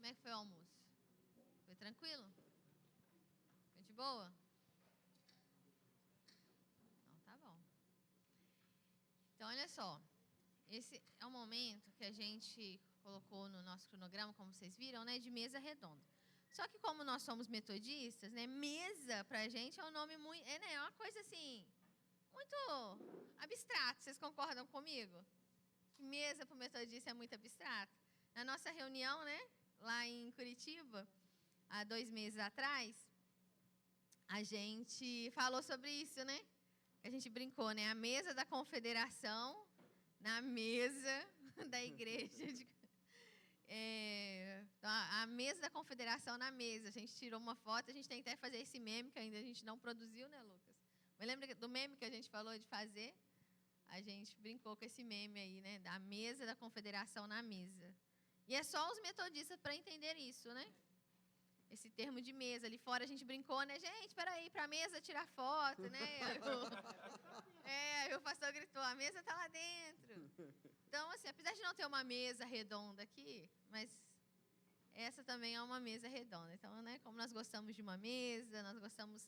Como é que foi o almoço? Foi tranquilo? Foi de boa? Então, tá bom. Então, olha só. Esse é o momento que a gente colocou no nosso cronograma, como vocês viram, né, de mesa redonda. Só que como nós somos metodistas, né, mesa pra gente é um nome muito, é uma coisa assim, muito abstrato. Vocês concordam comigo? Que mesa para o metodista é muito abstrato. Na nossa reunião, né, lá em Curitiba, há 2 meses atrás, a gente falou sobre isso, né? A gente brincou, né? A mesa da confederação na mesa da igreja. Então, a mesa da confederação na mesa. A gente tirou uma foto, a gente tem que até fazer esse meme, que ainda a gente não produziu, né, Lucas? Mas lembra do meme que a gente falou de fazer? A gente brincou com esse meme aí, né? Da mesa da confederação na mesa. E é só os metodistas para entender isso, né? Esse termo de mesa. Ali fora a gente brincou, né? Gente, espera aí, para a mesa tirar foto, né? Aí o pastor gritou, a mesa está lá dentro. Então, assim, apesar de não ter uma mesa redonda aqui, mas essa também é uma mesa redonda. Então, né, como nós gostamos de uma mesa, nós gostamos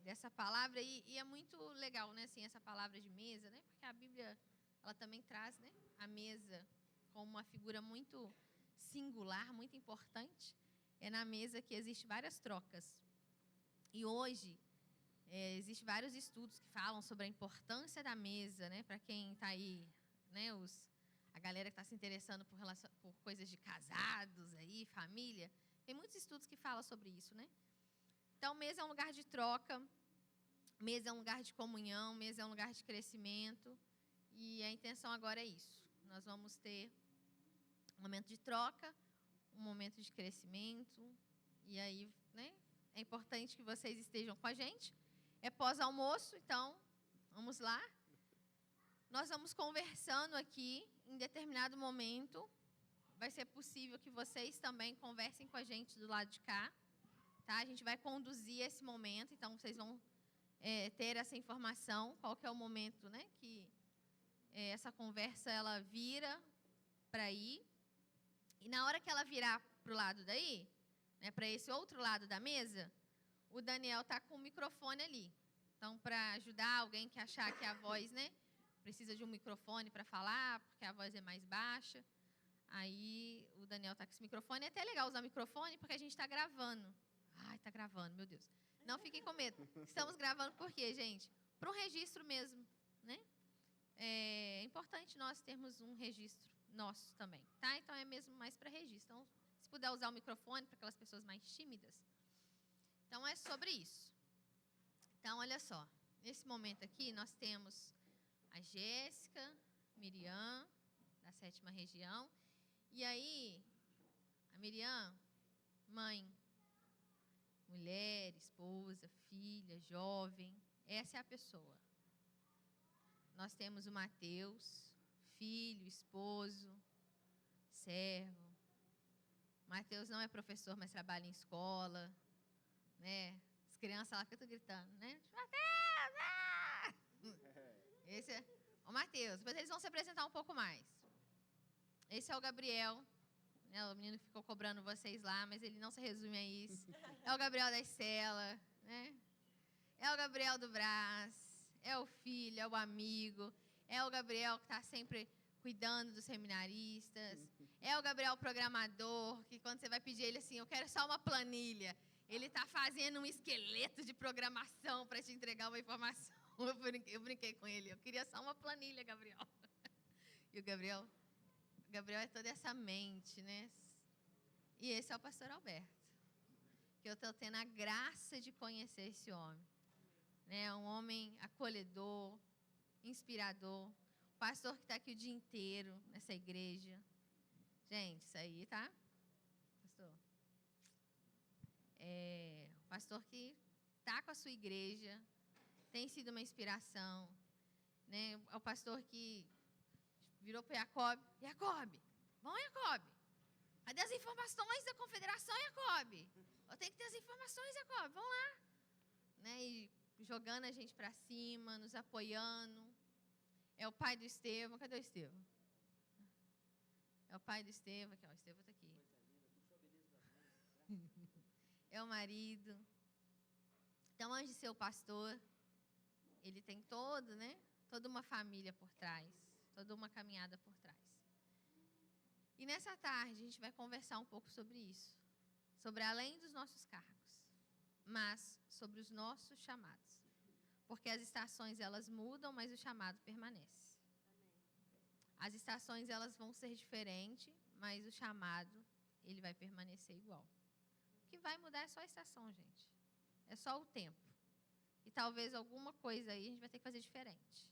dessa palavra, e é muito legal, né, assim, essa palavra de mesa, né, porque a Bíblia ela também traz, né, a mesa como uma figura muito singular, muito importante. É na mesa que existem várias trocas. E hoje existem vários estudos que falam sobre a importância da mesa, né, para quem está aí, né, a galera que está se interessando por coisas de casados, aí, família. Tem muitos estudos que falam sobre isso, né? Então, mesa é um lugar de troca, mesa é um lugar de comunhão, mesa é um lugar de crescimento. E a intenção agora é isso. Nós vamos ter um momento de troca, um momento de crescimento. E aí, né, é importante que vocês estejam com a gente. É pós-almoço, então, vamos lá. Nós vamos conversando aqui, em determinado momento, vai ser possível que vocês também conversem com a gente do lado de cá. Tá? A gente vai conduzir esse momento, então vocês vão ter essa informação, qual que é o momento, né, que essa conversa ela vira para aí. E na hora que ela virar para o lado daí, né, para esse outro lado da mesa, o Daniel está com o microfone ali. Então, para ajudar alguém que achar que a voz, né, precisa de um microfone para falar, porque a voz é mais baixa. Aí o Daniel está com esse microfone. É até legal usar microfone, porque a gente está gravando. Ai, está gravando, meu Deus. Não fiquem com medo. Estamos gravando por quê, gente? Para um registro mesmo, né? É importante nós termos um registro nosso também, tá? Então, é mesmo mais para registro. Então, se puder usar o microfone para aquelas pessoas mais tímidas. Então, é sobre isso. Então, olha só. Nesse momento aqui, nós temos a Jéssica, Miriam, da 7ª região. E aí, a Miriam, mãe, mulher, esposa, filha, jovem, essa é a pessoa. Nós temos o Mateus, filho, esposo, servo. Mateus não é professor, mas trabalha em escola, né? As crianças lá ficam gritando, né? Mateus! Ah! Esse é o Mateus. Depois eles vão se apresentar um pouco mais. Esse é o Gabriel, né? O menino que ficou cobrando vocês lá, mas ele não se resume a isso. É o Gabriel da Estela, né? É o Gabriel do Brás, é o filho, é o amigo, é o Gabriel que está sempre cuidando dos seminaristas, é o Gabriel programador, que quando você vai pedir ele assim, eu quero só uma planilha, ele está fazendo um esqueleto de programação para te entregar uma informação. Eu brinquei com ele, eu queria só uma planilha, Gabriel. E o Gabriel é toda essa mente, né? E esse é o pastor Alberto, que eu estou tendo a graça de conhecer esse homem. Né? Um homem acolhedor, inspirador, pastor que está aqui o dia inteiro nessa igreja. Gente, isso aí, tá? Pastor. O pastor que está com a sua igreja, tem sido uma inspiração. Né? É o pastor que virou para Jacob. Jacob, vamos, Jacob. Cadê as informações da confederação, Jacob? Eu tenho que ter as informações, Jacob. Vamos lá. Né? E jogando a gente para cima, nos apoiando. É o pai do Estevão. Cadê o Estevão? É o pai do Estevão. Aqui, ó, o Estevão está aqui. é o marido. Então, antes de ser o pastor, ele tem toda uma família por trás, toda uma caminhada por trás. E nessa tarde a gente vai conversar um pouco sobre isso, sobre além dos nossos cargos, mas sobre os nossos chamados. Porque as estações elas mudam, mas o chamado permanece. As estações elas vão ser diferentes, mas o chamado ele vai permanecer igual. O que vai mudar é só a estação, gente. É só o tempo. E talvez alguma coisa aí a gente vai ter que fazer diferente.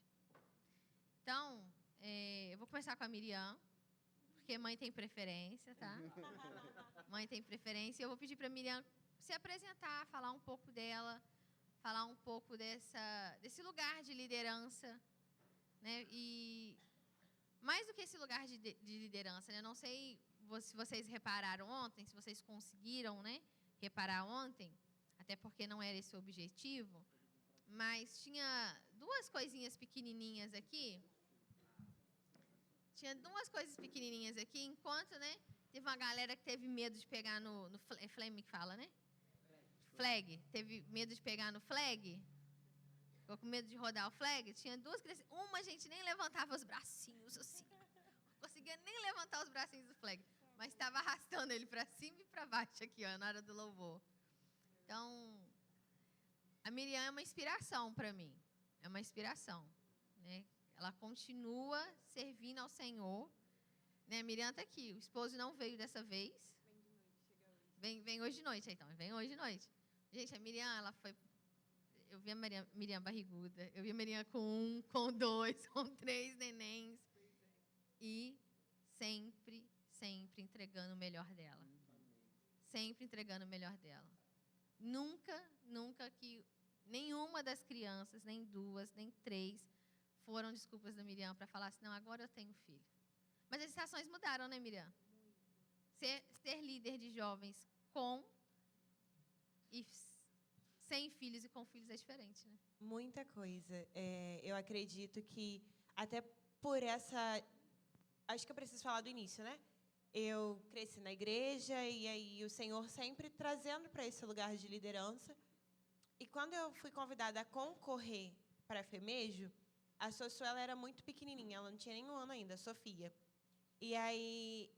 Então, eu vou começar com a Miriam, porque mãe tem preferência, tá? Mãe tem preferência. Eu vou pedir para a Miriam se apresentar, falar um pouco dela, falar um pouco desse lugar de liderança, né? E mais do que esse lugar de liderança, né? Eu não sei se vocês repararam ontem, se vocês conseguiram, né, reparar ontem, até porque não era esse o objetivo, mas tinha duas coisinhas pequenininhas aqui. Tinha duas coisas pequenininhas aqui, enquanto, né, teve uma galera que teve medo de pegar no flame que fala, né? Flag. Teve medo de pegar no flag. Ficou com medo de rodar o flag. Tinha duas crianças. Uma, gente, nem levantava os bracinhos assim. Não conseguia nem levantar os bracinhos do flag. Mas estava arrastando ele para cima e para baixo aqui, ó, na hora do louvor. Então, a Miriam é uma inspiração para mim. É uma inspiração, né? Ela continua servindo ao Senhor. Né? A Miriam está aqui. O esposo não veio dessa vez. Vem hoje de noite, então. Vem hoje de noite. Gente, a Miriam, ela foi... Eu vi a Miriam barriguda. Eu vi a Miriam com 1, com 2, com 3 nenéns. E sempre entregando o melhor dela. Sempre entregando o melhor dela. Nunca que nenhuma das crianças, nem 2, nem 3, foram desculpas da Miriam para falar assim, não, agora eu tenho filho. Mas as estações mudaram, né, Miriam? Ser líder de jovens com e sem filhos e com filhos é diferente, né? Muita coisa. Eu acredito que até por essa... Acho que eu preciso falar do início, né? Eu cresci na igreja e aí o Senhor sempre trazendo para esse lugar de liderança. E quando eu fui convidada a concorrer para a FEMEJO, a Sossô, ela era muito pequenininha, ela não tinha nem 1 ano ainda, a Sofia. E aí,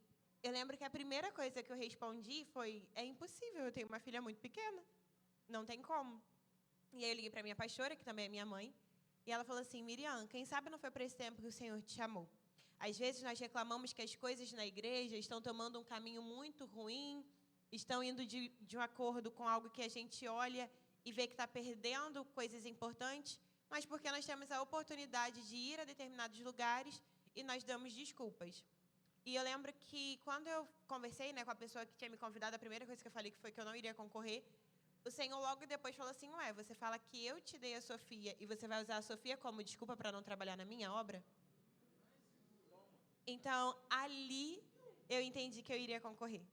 eu lembro que a primeira coisa que eu respondi foi, é impossível, eu tenho uma filha muito pequena, não tem como. E aí eu liguei para minha pastora, que também é minha mãe, e ela falou assim, Miriam, quem sabe não foi para esse tempo que o Senhor te chamou. Às vezes nós reclamamos que as coisas na igreja estão tomando um caminho muito ruim, estão indo de um acordo com algo que a gente olha e vê que está perdendo coisas importantes, mas porque nós temos a oportunidade de ir a determinados lugares e nós damos desculpas. E eu lembro que quando eu conversei, né, com a pessoa que tinha me convidado, a primeira coisa que eu falei que foi que eu não iria concorrer, o Senhor logo depois falou assim, ué, você fala que eu te dei a Sofia e você vai usar a Sofia como desculpa para não trabalhar na minha obra? Então, ali eu entendi que eu iria concorrer.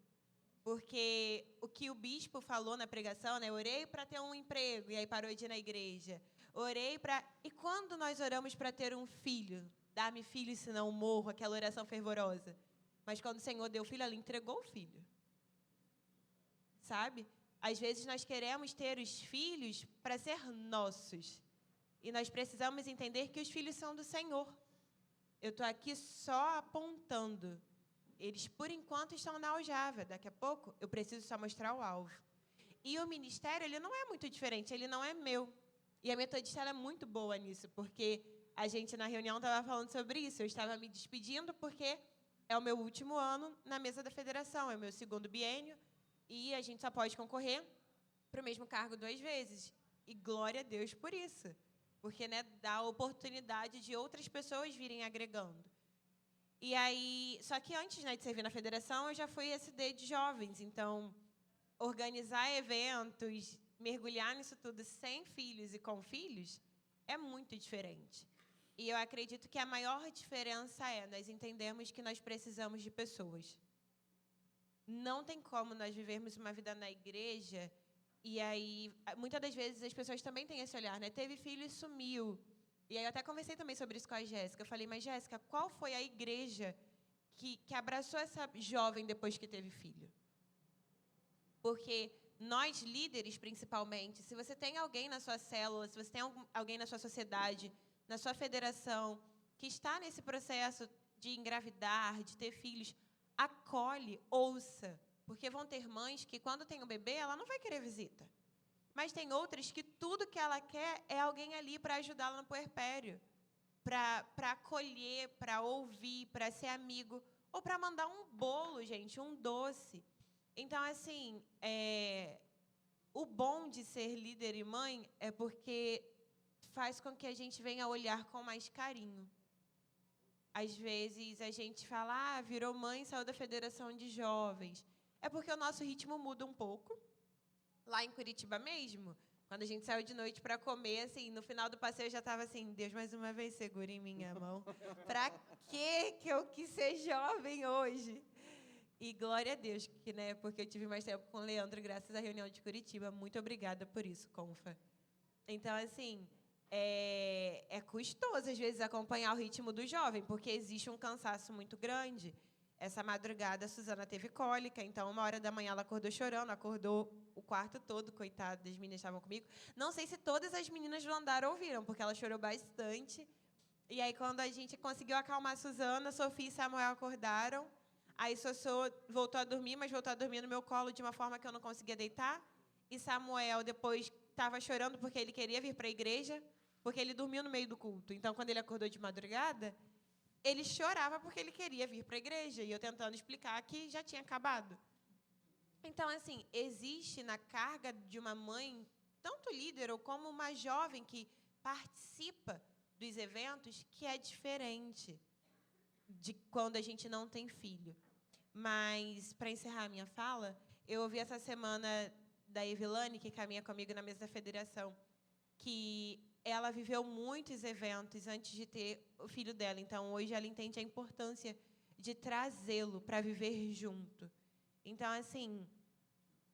Porque o que o bispo falou na pregação, né? Orei para ter um emprego, e aí parou de ir na igreja. Orei para... E quando nós oramos para ter um filho? Dá-me filho, senão morro, aquela oração fervorosa. Mas quando o Senhor deu o filho, Ele entregou o filho. Sabe? Às vezes nós queremos ter os filhos para ser nossos. E nós precisamos entender que os filhos são do Senhor. Eu estou aqui só apontando. Eles, por enquanto, estão na aljava. Daqui a pouco, eu preciso só mostrar o alvo. E o ministério, ele não é muito diferente, ele não é meu. E a metodista ela é muito boa nisso, porque a gente, na reunião, estava falando sobre isso. Eu estava me despedindo porque é o meu último ano na mesa da federação, é o meu 2º biênio, e a gente só pode concorrer para o mesmo cargo 2 vezes. E glória a Deus por isso. Porque, né, dá a oportunidade de outras pessoas virem agregando. E aí, só que antes, né, de servir na federação, eu já fui SD de jovens. Então, organizar eventos, mergulhar nisso tudo sem filhos e com filhos, é muito diferente. E eu acredito que a maior diferença é nós entendermos que nós precisamos de pessoas. Não tem como nós vivermos uma vida na igreja e aí, muitas das vezes, as pessoas também têm esse olhar, né? Teve filho e sumiu. E aí eu até conversei também sobre isso com a Jéssica. Eu falei, mas Jéssica, qual foi a igreja que abraçou essa jovem depois que teve filho? Porque nós, líderes, principalmente, se você tem alguém na sua célula, se você tem alguém na sua sociedade, na sua federação, que está nesse processo de engravidar, de ter filhos, acolhe, ouça. Porque vão ter mães que, quando tem um bebê, ela não vai querer visita. Mas tem outras que tudo que ela quer é alguém ali para ajudá-la no puerpério, para acolher, para ouvir, para ser amigo, ou para mandar um bolo, gente, um doce. Então, assim, o bom de ser líder e mãe é porque faz com que a gente venha olhar com mais carinho. Às vezes, a gente fala, virou mãe, saiu da federação de jovens. É porque o nosso ritmo muda um pouco. Lá em Curitiba mesmo, quando a gente saiu de noite para comer, assim, no final do passeio eu já estava assim, Deus, mais uma vez, segura em minha mão. Para que eu quis ser jovem hoje? E glória a Deus, porque eu tive mais tempo com o Leandro, graças à reunião de Curitiba. Muito obrigada por isso, Confa. Então, assim, é custoso, às vezes, acompanhar o ritmo do jovem, porque existe um cansaço muito grande. Essa madrugada, a Suzana teve cólica, então, 1h da manhã, ela acordou chorando, acordou o quarto todo, coitada, as meninas estavam comigo. Não sei se todas as meninas do andar ouviram, porque ela chorou bastante. E aí, quando a gente conseguiu acalmar a Suzana, Sofia e Samuel acordaram. Aí, Sossô voltou a dormir, mas voltou a dormir no meu colo de uma forma que eu não conseguia deitar. E Samuel, depois, estava chorando porque ele queria vir para a igreja, porque ele dormiu no meio do culto. Então, quando ele acordou de madrugada, ele chorava porque ele queria vir para a igreja. E eu tentando explicar que já tinha acabado. Então, assim, existe na carga de uma mãe, tanto líder ou como uma jovem que participa dos eventos, que é diferente de quando a gente não tem filho. Mas, para encerrar a minha fala, eu ouvi essa semana da Evilane, que caminha comigo na mesa da federação, que ela viveu muitos eventos antes de ter o filho dela. Então, hoje, ela entende a importância de trazê-lo para viver junto. Então, assim,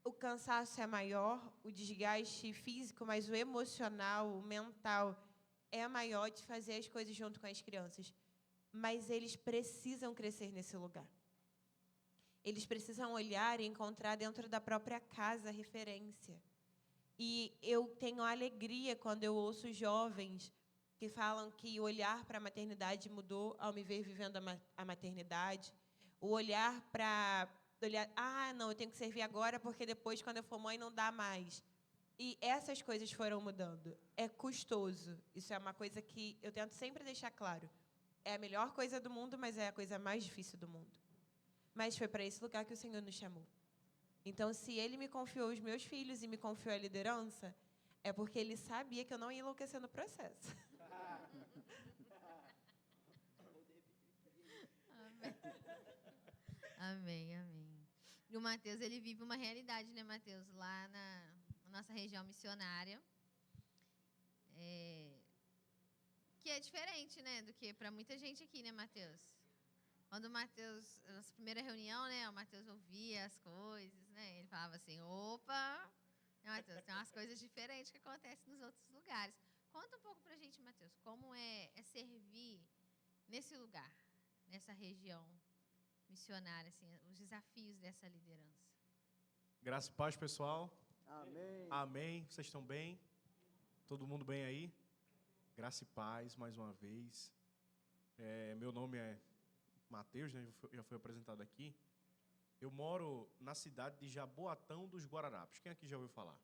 o cansaço é maior, o desgaste físico, mas o emocional, o mental, é maior de fazer as coisas junto com as crianças. Mas eles precisam crescer nesse lugar. Eles precisam olhar e encontrar dentro da própria casa referência. E eu tenho alegria quando eu ouço jovens que falam que o olhar para a maternidade mudou ao me ver vivendo a maternidade. O olhar para... não, eu tenho que servir agora porque depois, quando eu for mãe, não dá mais. E essas coisas foram mudando. É custoso. Isso é uma coisa que eu tento sempre deixar claro. É a melhor coisa do mundo, mas é a coisa mais difícil do mundo. Mas foi para esse lugar que o Senhor nos chamou. Então, se Ele me confiou os meus filhos e me confiou a liderança, é porque Ele sabia que eu não ia enlouquecer no processo. Amém, amém. E o Mateus, ele vive uma realidade, né, Mateus? Lá na nossa região missionária. Que é diferente, né, do que para muita gente aqui, né, Mateus? Quando o Mateus, nossa primeira reunião, né, o Mateus ouvia as coisas, né? Ele falava assim, opa, né, Mateus, tem umas coisas diferentes que acontecem nos outros lugares. Conta um pouco pra gente, Mateus, como é servir nesse lugar, nessa região missionária, assim, os desafios dessa liderança. Graça e paz, pessoal. Amém. Amém. Vocês estão bem? Todo mundo bem aí? Graça e paz, mais uma vez. Meu nome é Mateus, né? Já foi apresentado aqui. Eu moro na cidade de Jaboatão dos Guararapes. Quem aqui já ouviu falar?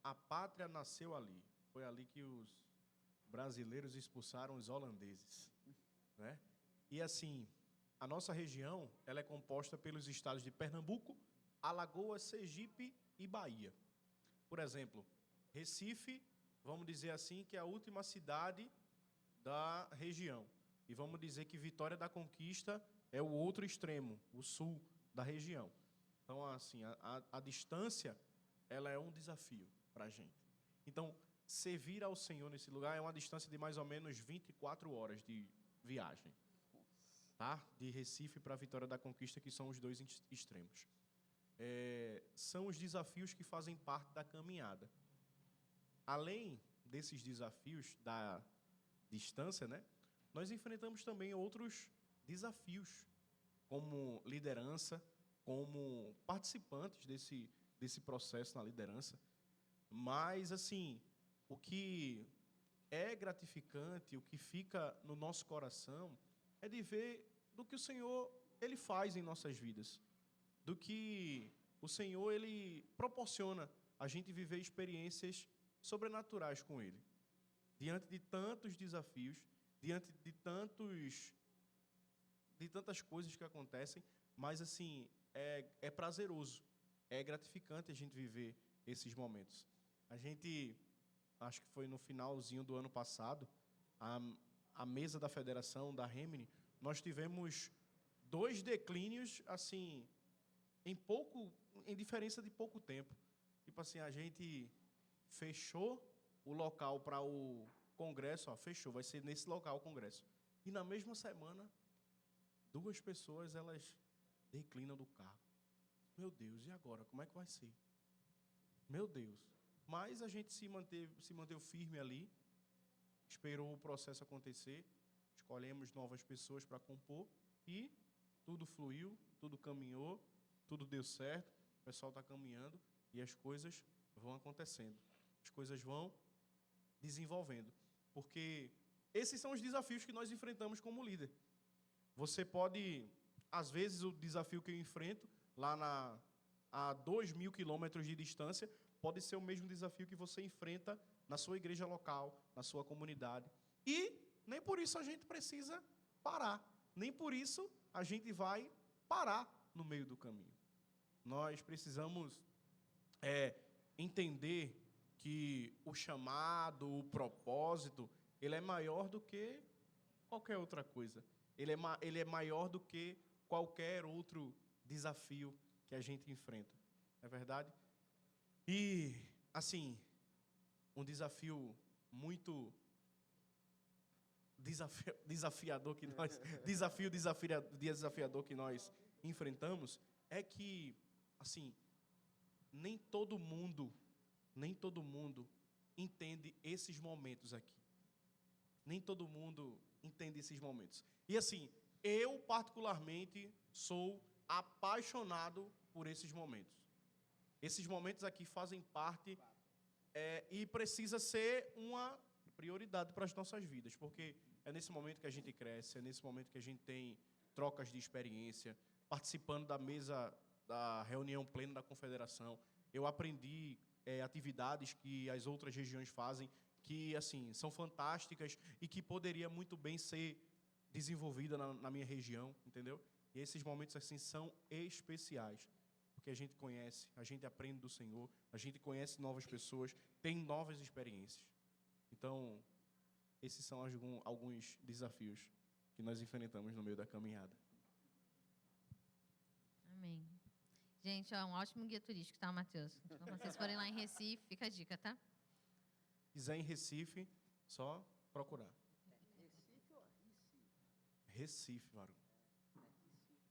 A pátria nasceu ali. Foi ali que os brasileiros expulsaram os holandeses, né? E assim, a nossa região, ela é composta pelos estados de Pernambuco, Alagoas, Sergipe e Bahia. Por exemplo, Recife, vamos dizer assim, que é a última cidade da região. E vamos dizer que Vitória da Conquista é o outro extremo, o sul da região. Então, assim, a distância, ela é um desafio para a gente. Então, servir ao Senhor nesse lugar é uma distância de mais ou menos 24 horas de viagem. Tá? De Recife para Vitória da Conquista, que são os dois extremos. São os desafios que fazem parte da caminhada. Além desses desafios da distância, né, nós enfrentamos também outros desafios, como liderança, como participantes desse processo na liderança. Mas, assim, o que é gratificante, o que fica no nosso coração, é de ver do que o Senhor ele faz em nossas vidas, do que o Senhor ele proporciona a gente viver experiências sobrenaturais com Ele, diante de tantos desafios, diante de tantas coisas que acontecem, mas assim é prazeroso, é gratificante a gente viver esses momentos. A gente, acho que foi no finalzinho do ano passado, a mesa da federação, da Remini, nós tivemos 2 declínios, assim, em diferença de pouco tempo. Tipo assim, a gente fechou o local para o congresso, fechou, vai ser nesse local o congresso. E na mesma semana, 2 pessoas, elas declinam do cargo. Meu Deus, e agora? Como é que vai ser? Meu Deus. Mas a gente se manteve firme ali, esperou o processo acontecer, escolhemos novas pessoas para compor e tudo fluiu, tudo caminhou, tudo deu certo, o pessoal está caminhando e as coisas vão acontecendo, as coisas vão desenvolvendo, porque esses são os desafios que nós enfrentamos como líder. Você pode, às vezes, o desafio que eu enfrento lá a 2.000 quilômetros de distância pode ser o mesmo desafio que você enfrenta na sua igreja local, na sua comunidade. E nem por isso a gente precisa parar, nem por isso a gente vai parar no meio do caminho. Nós precisamos entender que o chamado, o propósito, ele é maior do que qualquer outra coisa. Ele é maior do que qualquer outro desafio que a gente enfrenta. Não é verdade? E, assim, um desafio muito desafiador que nós desafiador que nós enfrentamos é que, assim, nem todo mundo entende esses momentos aqui. Nem todo mundo entende esses momentos. E assim, eu particularmente sou apaixonado por esses momentos. Esses momentos aqui fazem parte e precisa ser uma prioridade para as nossas vidas, porque é nesse momento que a gente cresce, é nesse momento que a gente tem trocas de experiência, participando da mesa da reunião plena da confederação. Eu aprendi atividades que as outras regiões fazem, que assim são fantásticas e que poderia muito bem ser desenvolvida na minha região, entendeu? E esses momentos assim são especiais, porque a gente conhece, a gente aprende do Senhor, a gente conhece novas pessoas, tem novas experiências. Então, esses são alguns desafios que nós enfrentamos no meio da caminhada. Amém. Gente, um ótimo guia turístico, tá, Matheus? Então, quando vocês forem lá em Recife, fica a dica, tá? Se quiser em Recife, só procurar. Recife ou Recife? Recife, varão.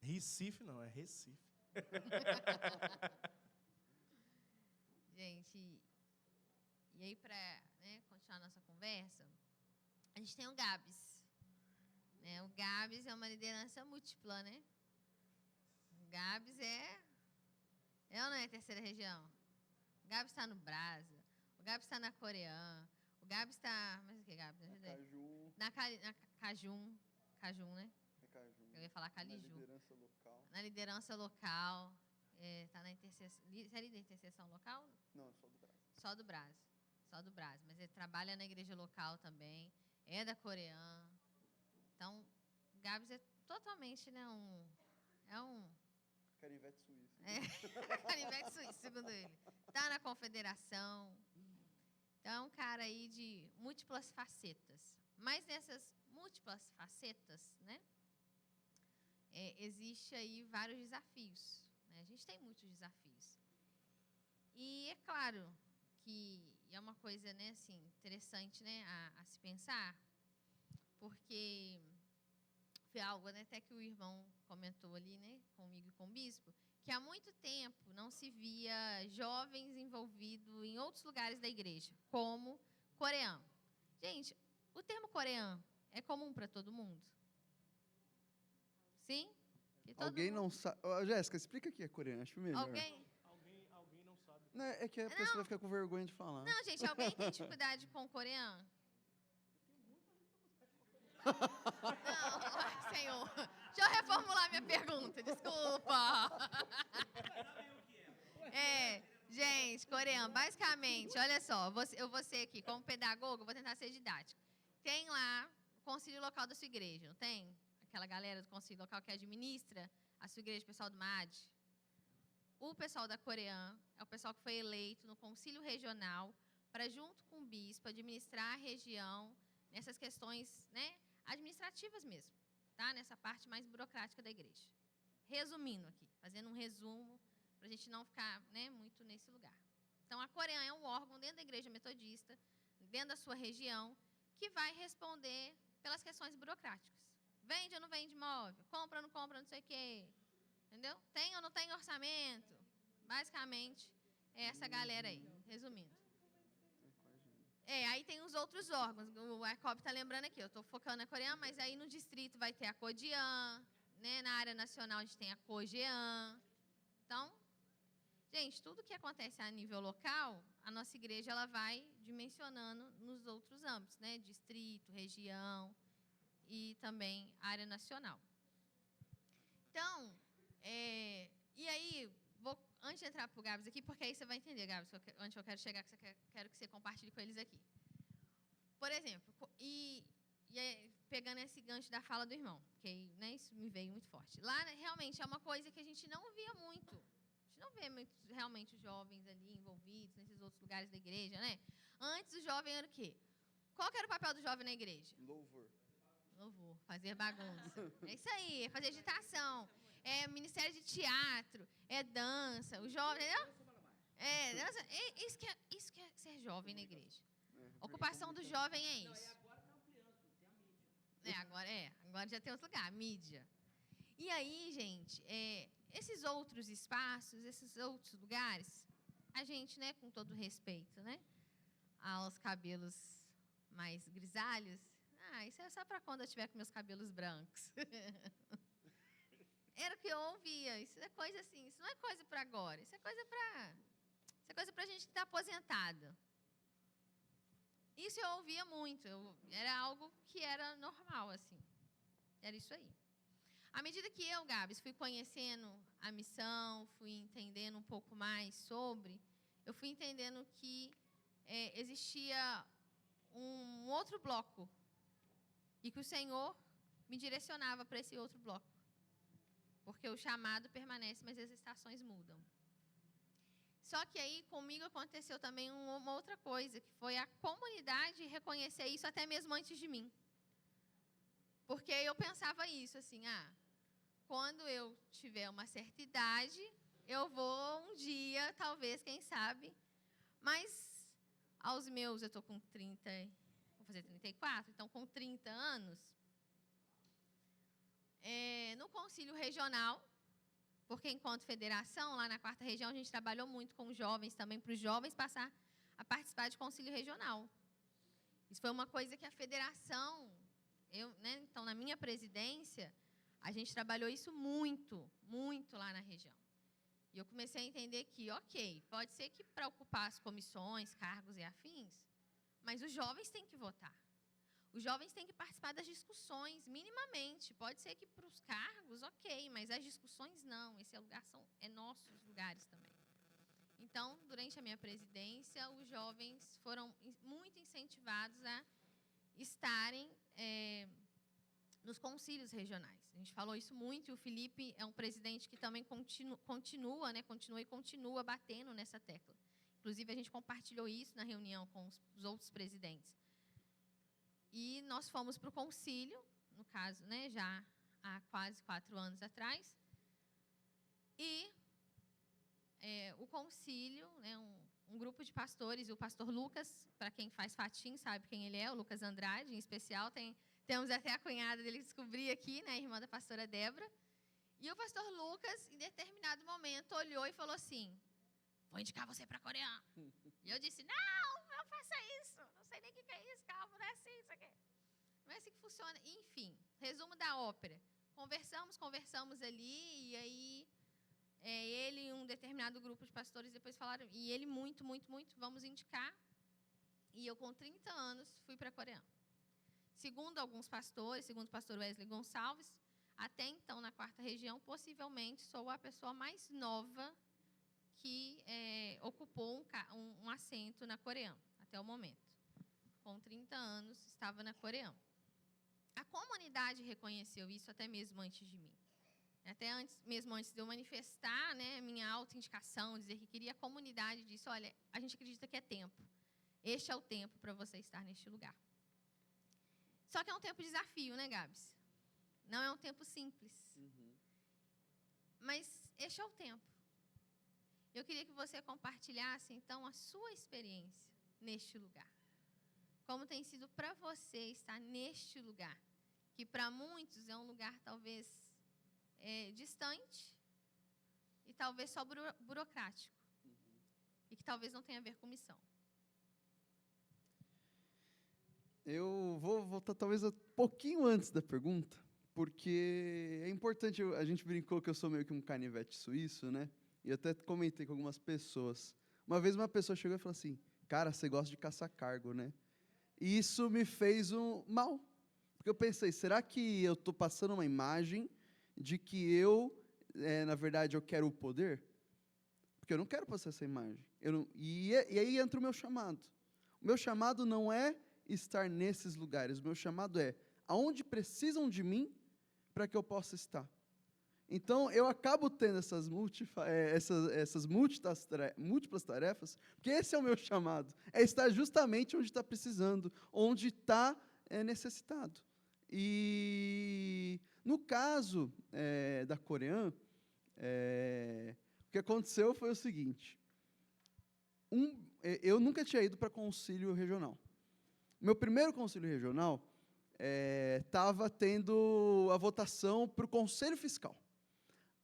Recife não, é Recife. Gente, e aí para continuar a nossa conversa, a gente tem o Gabs. Né? O Gabs é uma liderança múltipla, né? O Gabs é ou não é a terceira região? O Gabs está no Brasa, o Gabs está na Coreã, o Gabs está... Mas o que, Gabs? Na Cajun. Cajun, né? É Cajun. Eu ia falar Caliju. Na liderança local. Na liderança local. Está na intercessão... Você é líder de intercessão local? Não, só do Brasa. Só do Brasa. Só do Brasa. Mas ele trabalha na igreja local também. É da Coreã. Então, o Gabs é totalmente, né, Canivete suíço. Canivete suíço, segundo ele. Está na confederação. Então, é um cara aí de múltiplas facetas. Mas nessas múltiplas facetas, né, existe aí vários desafios. Né? A gente tem muitos desafios. E é claro que é uma coisa, né, assim, interessante, né, a se pensar, porque foi algo, né, até que o irmão comentou ali, né, comigo e com o bispo, que há muito tempo não se via jovens envolvidos em outros lugares da igreja, como coreano. Gente, o termo coreano é comum para todo mundo? Sim? Porque todo Alguém mundo- não sabe. Jéssica, explica aqui a coreano, acho melhor. Alguém? Alguém não sabe. Não, é que a pessoa vai ficar com vergonha de falar. Não, gente, alguém tem dificuldade com o coreano? Não, ai, Senhor. Deixa eu reformular minha pergunta, desculpa. Gente, coreano, basicamente, olha só, eu vou ser aqui, como pedagoga, eu vou tentar ser didática. Tem lá o concílio local da sua igreja, não tem? Aquela galera do concílio local que administra a sua igreja, o pessoal do MAD. O pessoal da Coreã é o pessoal que foi eleito no concílio regional para, junto com o bispo, administrar a região nessas questões, né, administrativas mesmo, tá? Nessa parte mais burocrática da igreja. Resumindo aqui, fazendo um resumo, para a gente não ficar, né, muito nesse lugar. Então, a Coreã é um órgão dentro da igreja metodista, dentro da sua região, que vai responder pelas questões burocráticas. Vende ou não vende imóvel? Compra ou não compra, não sei o quê. Entendeu? Tem ou não tem orçamento? Basicamente, é essa galera aí, resumindo. Aí tem os outros órgãos. O Jacob está lembrando aqui, eu estou focando na Coreã, mas aí no distrito vai ter a CODIAN, né? Na área nacional a gente tem a COGEAN. Então, gente, tudo que acontece a nível local, a nossa igreja ela vai dimensionando nos outros âmbitos, né? Distrito, região e também área nacional. Então, e aí, antes de entrar para o Gabs aqui, porque aí você vai entender, Gabs, onde eu quero chegar, quero que você compartilhe com eles aqui. Por exemplo, pegando esse gancho da fala do irmão, que aí, né, isso me veio muito forte. Lá, né, realmente, é uma coisa que a gente não via muito. A gente não vê muito, realmente, os jovens ali envolvidos nesses outros lugares da igreja, né? Antes, o jovem era o quê? Qual que era o papel do jovem na igreja? Louvor. Louvor, fazer bagunça. É isso aí, é fazer agitação. É ministério de teatro, é dança. O jovem, entendeu? Dança. Isso que é ser jovem na igreja. Ocupação do jovem é isso. Agora já tem outro lugar, mídia. E aí, gente, esses outros espaços, esses outros lugares, a gente, né, com todo respeito, né, aos cabelos mais grisalhos, isso é só para quando eu tiver com meus cabelos brancos. Era o que eu ouvia. Isso é coisa assim, isso não é coisa para agora, isso é coisa para gente que está aposentada. Isso eu ouvia muito, era algo que era normal, assim. Era isso aí. À medida que eu, Gabs, fui conhecendo a missão, fui entendendo um pouco mais sobre, eu fui entendendo que existia um outro bloco e que o Senhor me direcionava para esse outro bloco. Porque o chamado permanece, mas as estações mudam. Só que aí, comigo, aconteceu também uma outra coisa, que foi a comunidade reconhecer isso até mesmo antes de mim. Porque eu pensava isso, assim, quando eu tiver uma certa idade, eu vou um dia, talvez, quem sabe. Mas, aos meus, eu estou com 30, vou fazer 34, então com 30 anos, no concílio regional, porque enquanto federação, lá na 4ª região, a gente trabalhou muito com os jovens também, para os jovens passar a participar de concílio regional. Isso foi uma coisa que a federação, então, na minha presidência, a gente trabalhou isso muito, muito lá na região. E eu comecei a entender que, ok, pode ser que para ocupar as comissões, cargos e afins, mas os jovens têm que votar. Os jovens têm que participar das discussões, minimamente. Pode ser que para os cargos, ok, mas as discussões não. Esse lugar é nossos lugares também. Então, durante a minha presidência, os jovens foram muito incentivados a estarem nos concílios regionais. A gente falou isso muito, e o Felipe é um presidente que também continua batendo nessa tecla. Inclusive, a gente compartilhou isso na reunião com os outros presidentes. E nós fomos para o concílio, no caso, né, já há quase 4 anos atrás. E o concílio, né, um grupo de pastores, e o pastor Lucas, para quem faz fatim, sabe quem ele é, o Lucas Andrade, em especial. Temos até a cunhada dele que descobri aqui, né, a irmã da pastora Débora. E o pastor Lucas, em determinado momento, olhou e falou assim: vou indicar você para a Coreã. E eu disse: não faça isso. Não sei nem o que é isso, calma, não é assim, isso aqui. Não é assim que funciona. Enfim, resumo da ópera. conversamos ali, e aí ele e um determinado grupo de pastores depois falaram, e ele muito, vamos indicar. E eu, com 30 anos, fui para a Coreã. Segundo alguns pastores, segundo o pastor Wesley Gonçalves, até então, na 4ª região, possivelmente sou a pessoa mais nova que ocupou um assento na Coreã, até o momento. Com 30 anos, estava na Coreã. A comunidade reconheceu isso até mesmo antes de mim. Mesmo antes de eu manifestar, né, minha autoindicação, dizer que queria, a comunidade disse, olha, a gente acredita que é tempo. Este é o tempo para você estar neste lugar. Só que é um tempo de desafio, né, Gabs? Não é um tempo simples. Mas este é o tempo. Eu queria que você compartilhasse, então, a sua experiência neste lugar. Como tem sido para você estar neste lugar, que para muitos é um lugar talvez distante e talvez só burocrático. E que talvez não tenha a ver com missão. Eu vou voltar talvez um pouquinho antes da pergunta, porque é importante, a gente brincou que eu sou meio que um canivete suíço, né? E eu até comentei com algumas pessoas. Uma vez uma pessoa chegou e falou assim, cara, você gosta de caçar cargo, né? E isso me fez um mal. Porque eu pensei, será que eu estou passando uma imagem de que na verdade, eu quero o poder? Porque eu não quero passar essa imagem. E aí entra o meu chamado. O meu chamado não é estar nesses lugares. O meu chamado é aonde precisam de mim para que eu possa estar. Então, eu acabo tendo essas múltiplas tarefas, porque esse é o meu chamado. É estar justamente onde está precisando, onde está necessitado. E, no caso da Coreã, o que aconteceu foi o seguinte. Eu nunca tinha ido para concílio regional. Meu primeiro concílio regional estava tendo a votação para o Conselho Fiscal.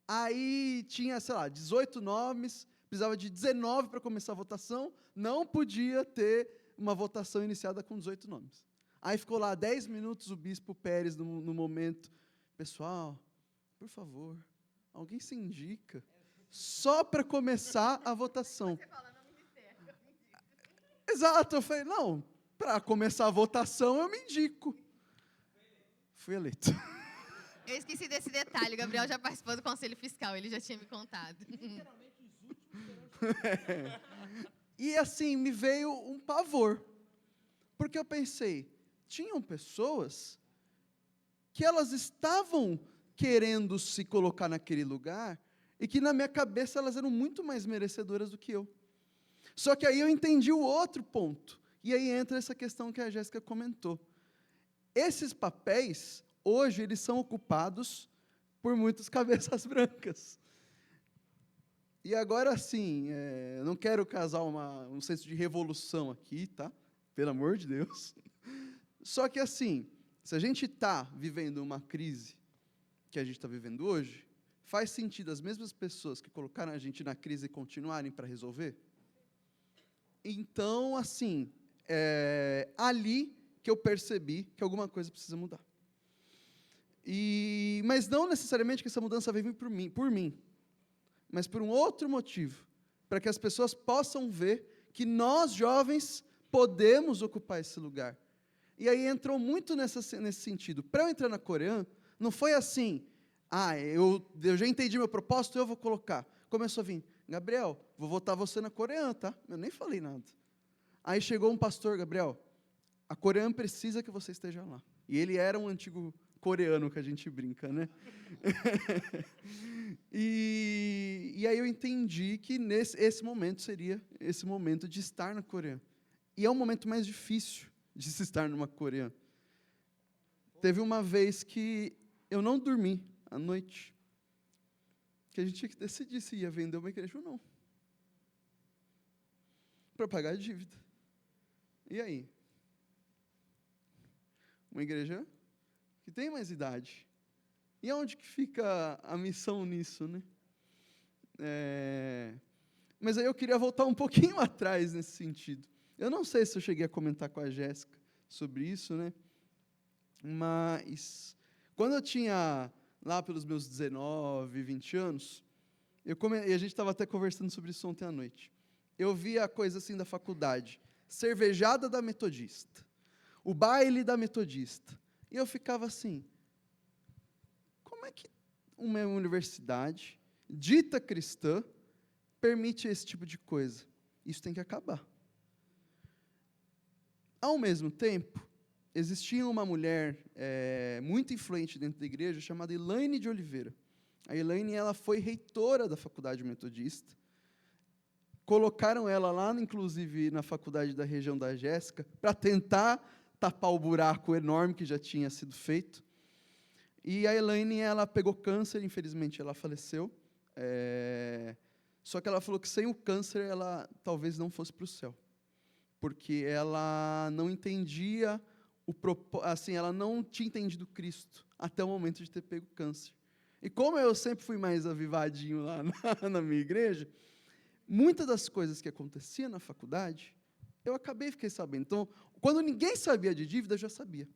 Aí tinha, 18 nomes, precisava de 19 para começar a votação, não podia ter uma votação iniciada com 18 nomes. Aí ficou lá 10 minutos o bispo Pérez no momento. Pessoal, por favor, alguém se indica, só para começar a votação. Você fala, não me indico. Exato, eu falei, não, para começar a votação eu me indico. Fui eleito. Eu esqueci desse detalhe, o Gabriel já participou do Conselho Fiscal, ele já tinha me contado. Literalmente os últimos serão E assim, me veio um pavor, porque eu pensei, tinham pessoas que elas estavam querendo se colocar naquele lugar, e que na minha cabeça elas eram muito mais merecedoras do que eu. Só que aí eu entendi o outro ponto, e aí entra essa questão que a Jéssica comentou. Esses papéis, hoje, eles são ocupados por muitas cabeças brancas. E agora, sim, não quero causar um senso de revolução aqui, tá? Pelo amor de Deus. Só que, assim, se a gente está vivendo uma crise que a gente está vivendo hoje, faz sentido as mesmas pessoas que colocaram a gente na crise continuarem para resolver? Então, assim, ali que eu percebi que alguma coisa precisa mudar. Mas não necessariamente que essa mudança venha por mim, mas por um outro motivo, para que as pessoas possam ver que nós, jovens, podemos ocupar esse lugar. E aí entrou muito nesse sentido. Para eu entrar na Coreã, não foi assim, eu já entendi meu propósito, eu vou colocar. Começou a vir, Gabriel, vou votar você na Coreã, tá? Eu nem falei nada. Aí chegou um pastor, Gabriel, a Coreã precisa que você esteja lá. E ele era um antigo coreano, que a gente brinca, né? E aí eu entendi que esse momento seria esse momento de estar na Coreã. E é um momento mais difícil de se estar numa Coreã. Teve uma vez que eu não dormi à noite, que a gente tinha que decidir se ia vender uma igreja ou não, para pagar a dívida. E aí? Uma igreja que tem mais idade. E onde que fica a missão nisso, né? Mas aí eu queria voltar um pouquinho atrás nesse sentido. Eu não sei se eu cheguei a comentar com a Jéssica sobre isso, né? Mas quando eu tinha lá pelos meus 19, 20 anos, e a gente estava até conversando sobre isso ontem à noite. Eu via a coisa assim da faculdade, cervejada da metodista, o baile da metodista. E eu ficava assim, como é que uma universidade dita cristã permite esse tipo de coisa? Isso tem que acabar. Ao mesmo tempo, existia uma mulher muito influente dentro da igreja, chamada Elaine de Oliveira. A Elaine, ela foi reitora da faculdade metodista. Colocaram ela lá, inclusive, na faculdade da região da Jéssica, para tentar tapar o buraco enorme que já tinha sido feito. E a Elaine, ela pegou câncer, infelizmente ela faleceu. Só que ela falou que sem o câncer, ela talvez não fosse para o céu. Porque ela não entendia assim, ela não tinha entendido Cristo até o momento de ter pego câncer. E como eu sempre fui mais avivadinho lá na minha igreja, muitas das coisas que aconteciam na faculdade, eu fiquei sabendo. Então, quando ninguém sabia de dívida, eu já sabia.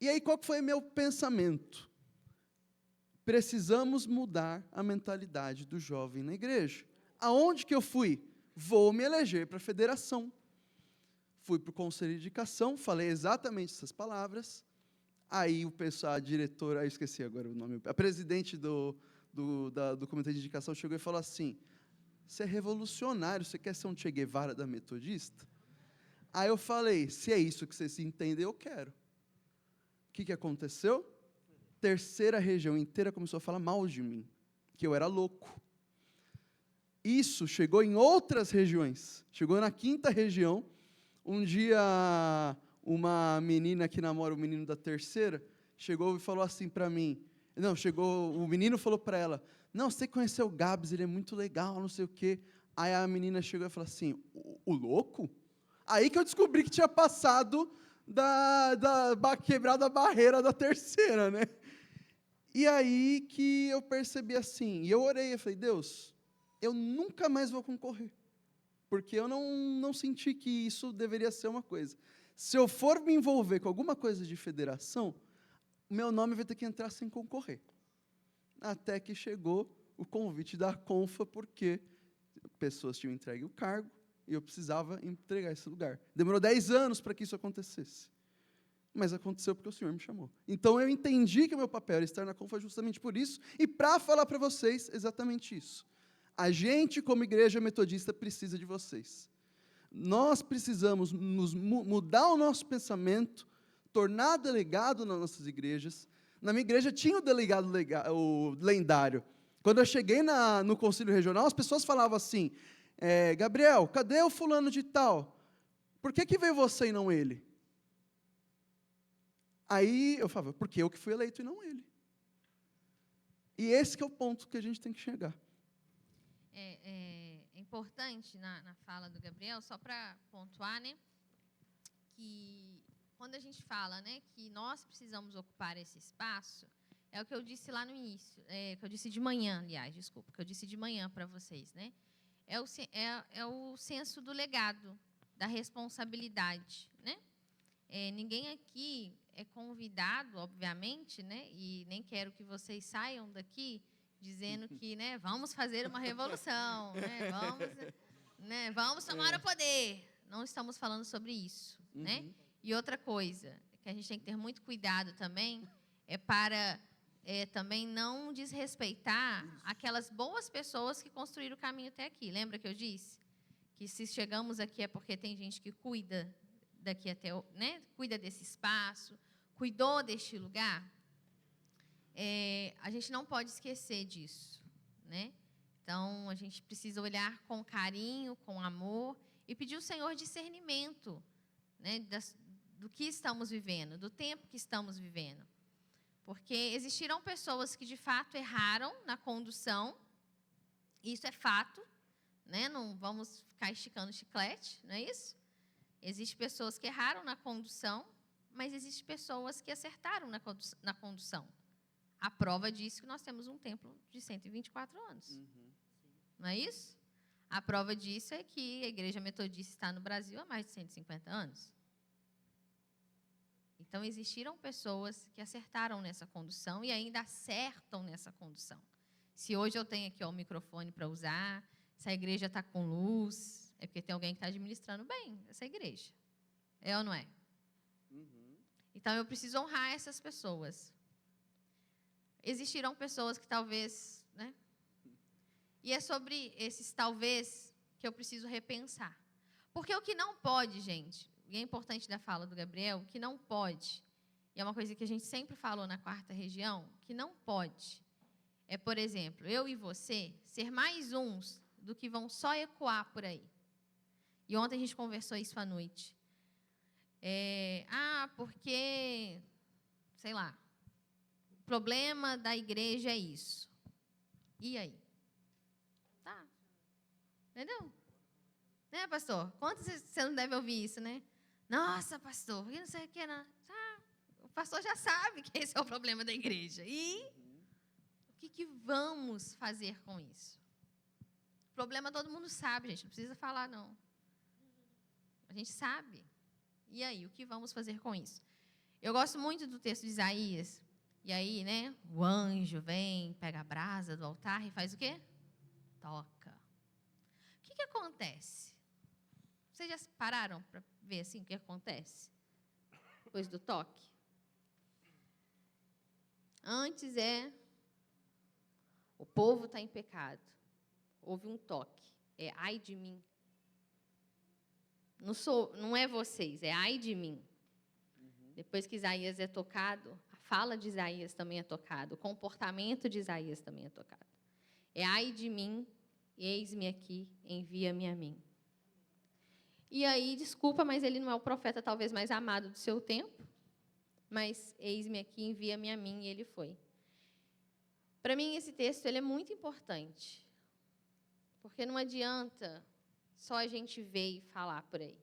E aí, qual foi o meu pensamento? Precisamos mudar a mentalidade do jovem na igreja. Aonde que eu fui? Vou me eleger para a federação. Fui para o conselho de indicação, falei exatamente essas palavras. Aí a diretora, eu esqueci agora o nome, a presidente do comitê de indicação chegou e falou assim, você é revolucionário, você quer ser um Che Guevara da metodista? Aí eu falei, se é isso que você se entende, eu quero. O que aconteceu? Terceira região inteira começou a falar mal de mim, que eu era louco. Isso chegou em outras regiões. Chegou na 5ª região. Um dia, uma menina que namora o menino da 3ª, chegou e falou assim para mim. O menino falou para ela, não, você conheceu o Gabs, ele é muito legal, não sei o quê. Aí a menina chegou e falou assim, o louco? Aí que eu descobri que tinha passado quebrado a barreira da 3ª, né? E aí que eu percebi assim, e eu orei, eu falei, Deus, eu nunca mais vou concorrer, porque eu não senti que isso deveria ser uma coisa. Se eu for me envolver com alguma coisa de federação, meu nome vai ter que entrar sem concorrer. Até que chegou o convite da Confa, porque pessoas tinham entregue o cargo, e eu precisava entregar esse lugar. Demorou 10 anos para que isso acontecesse. Mas aconteceu porque o Senhor me chamou. Então, eu entendi que o meu papel era estar na Confa justamente por isso, e para falar para vocês exatamente isso. A gente, como igreja metodista, precisa de vocês. Nós precisamos mudar o nosso pensamento, tornar delegado nas nossas igrejas. Na minha igreja tinha o delegado o lendário. Quando eu cheguei no Conselho Regional, as pessoas falavam assim, Gabriel, cadê o fulano de tal? Por que veio você e não ele? Aí eu falava, porque eu que fui eleito e não ele. E esse que é o ponto que a gente tem que chegar. É importante na fala do Gabriel, só para pontuar, né, que quando a gente fala, né, que nós precisamos ocupar esse espaço, é o que eu disse lá no início, que eu disse de manhã, aliás, desculpa, que eu disse de manhã para vocês, né, é o senso do legado, da responsabilidade, né? Ninguém aqui é convidado, obviamente, né, e nem quero que vocês saiam daqui dizendo que, né, vamos fazer uma revolução, né, vamos tomar o poder. Não estamos falando sobre isso, né? E outra coisa que a gente tem que ter muito cuidado também para também não desrespeitar aquelas boas pessoas que construíram o caminho até aqui. Lembra que eu disse que se chegamos aqui é porque tem gente que cuida daqui até, né, cuida desse espaço, cuidou deste lugar. A gente não pode esquecer disso, né? Então, a gente precisa olhar com carinho, com amor e pedir ao Senhor discernimento, né, do que estamos vivendo, do tempo que estamos vivendo. Porque existirão pessoas que, de fato, erraram na condução, isso é fato, né? Não vamos ficar esticando chiclete, não é isso? Existem pessoas que erraram na condução, mas existem pessoas que acertaram na condução. A prova disso que nós temos um templo de 124 anos. Não é isso? A prova disso é que a Igreja Metodista está no Brasil há mais de 150 anos. Então, existiram pessoas que acertaram nessa condução e ainda acertam nessa condução. Se hoje eu tenho aqui ó, o microfone para usar, se a igreja está com luz, é porque tem alguém que está administrando bem essa igreja. É ou não é? Então, eu preciso honrar essas pessoas. Existirão pessoas que talvez... né? E é sobre esses talvez que eu preciso repensar. Porque o que não pode, gente, e é importante da fala do Gabriel, o que não pode, e é uma coisa que a gente sempre falou na quarta região, que não pode, é, por exemplo, eu e você ser mais uns do que vão só ecoar por aí. E ontem a gente conversou isso à noite. Porque, sei lá, o problema da igreja é isso. E aí? Tá. Entendeu? Né, pastor? Quantos você não deve ouvir isso, né? Nossa, pastor, e não sei o que, não. O pastor já sabe que esse é o problema da igreja. E o que vamos fazer com isso? O problema todo mundo sabe, gente. Não precisa falar, não. A gente sabe. E aí, o que vamos fazer com isso? Eu gosto muito do texto de Isaías. E aí, né? O anjo vem, pega a brasa do altar e faz o quê? Toca. O que acontece? Vocês já pararam para ver assim o que acontece? Depois do toque? Antes o povo está em pecado. Houve um toque. É ai de mim. Não é vocês, é ai de mim. Depois que Isaías é tocado, a fala de Isaías também é tocada, o comportamento de Isaías também é tocado. É ai de mim, eis-me aqui, envia-me a mim. E aí, desculpa, mas ele não é o profeta talvez mais amado do seu tempo, mas eis-me aqui, envia-me a mim, e ele foi. Para mim, esse texto ele é muito importante, porque não adianta só a gente ver e falar por aí.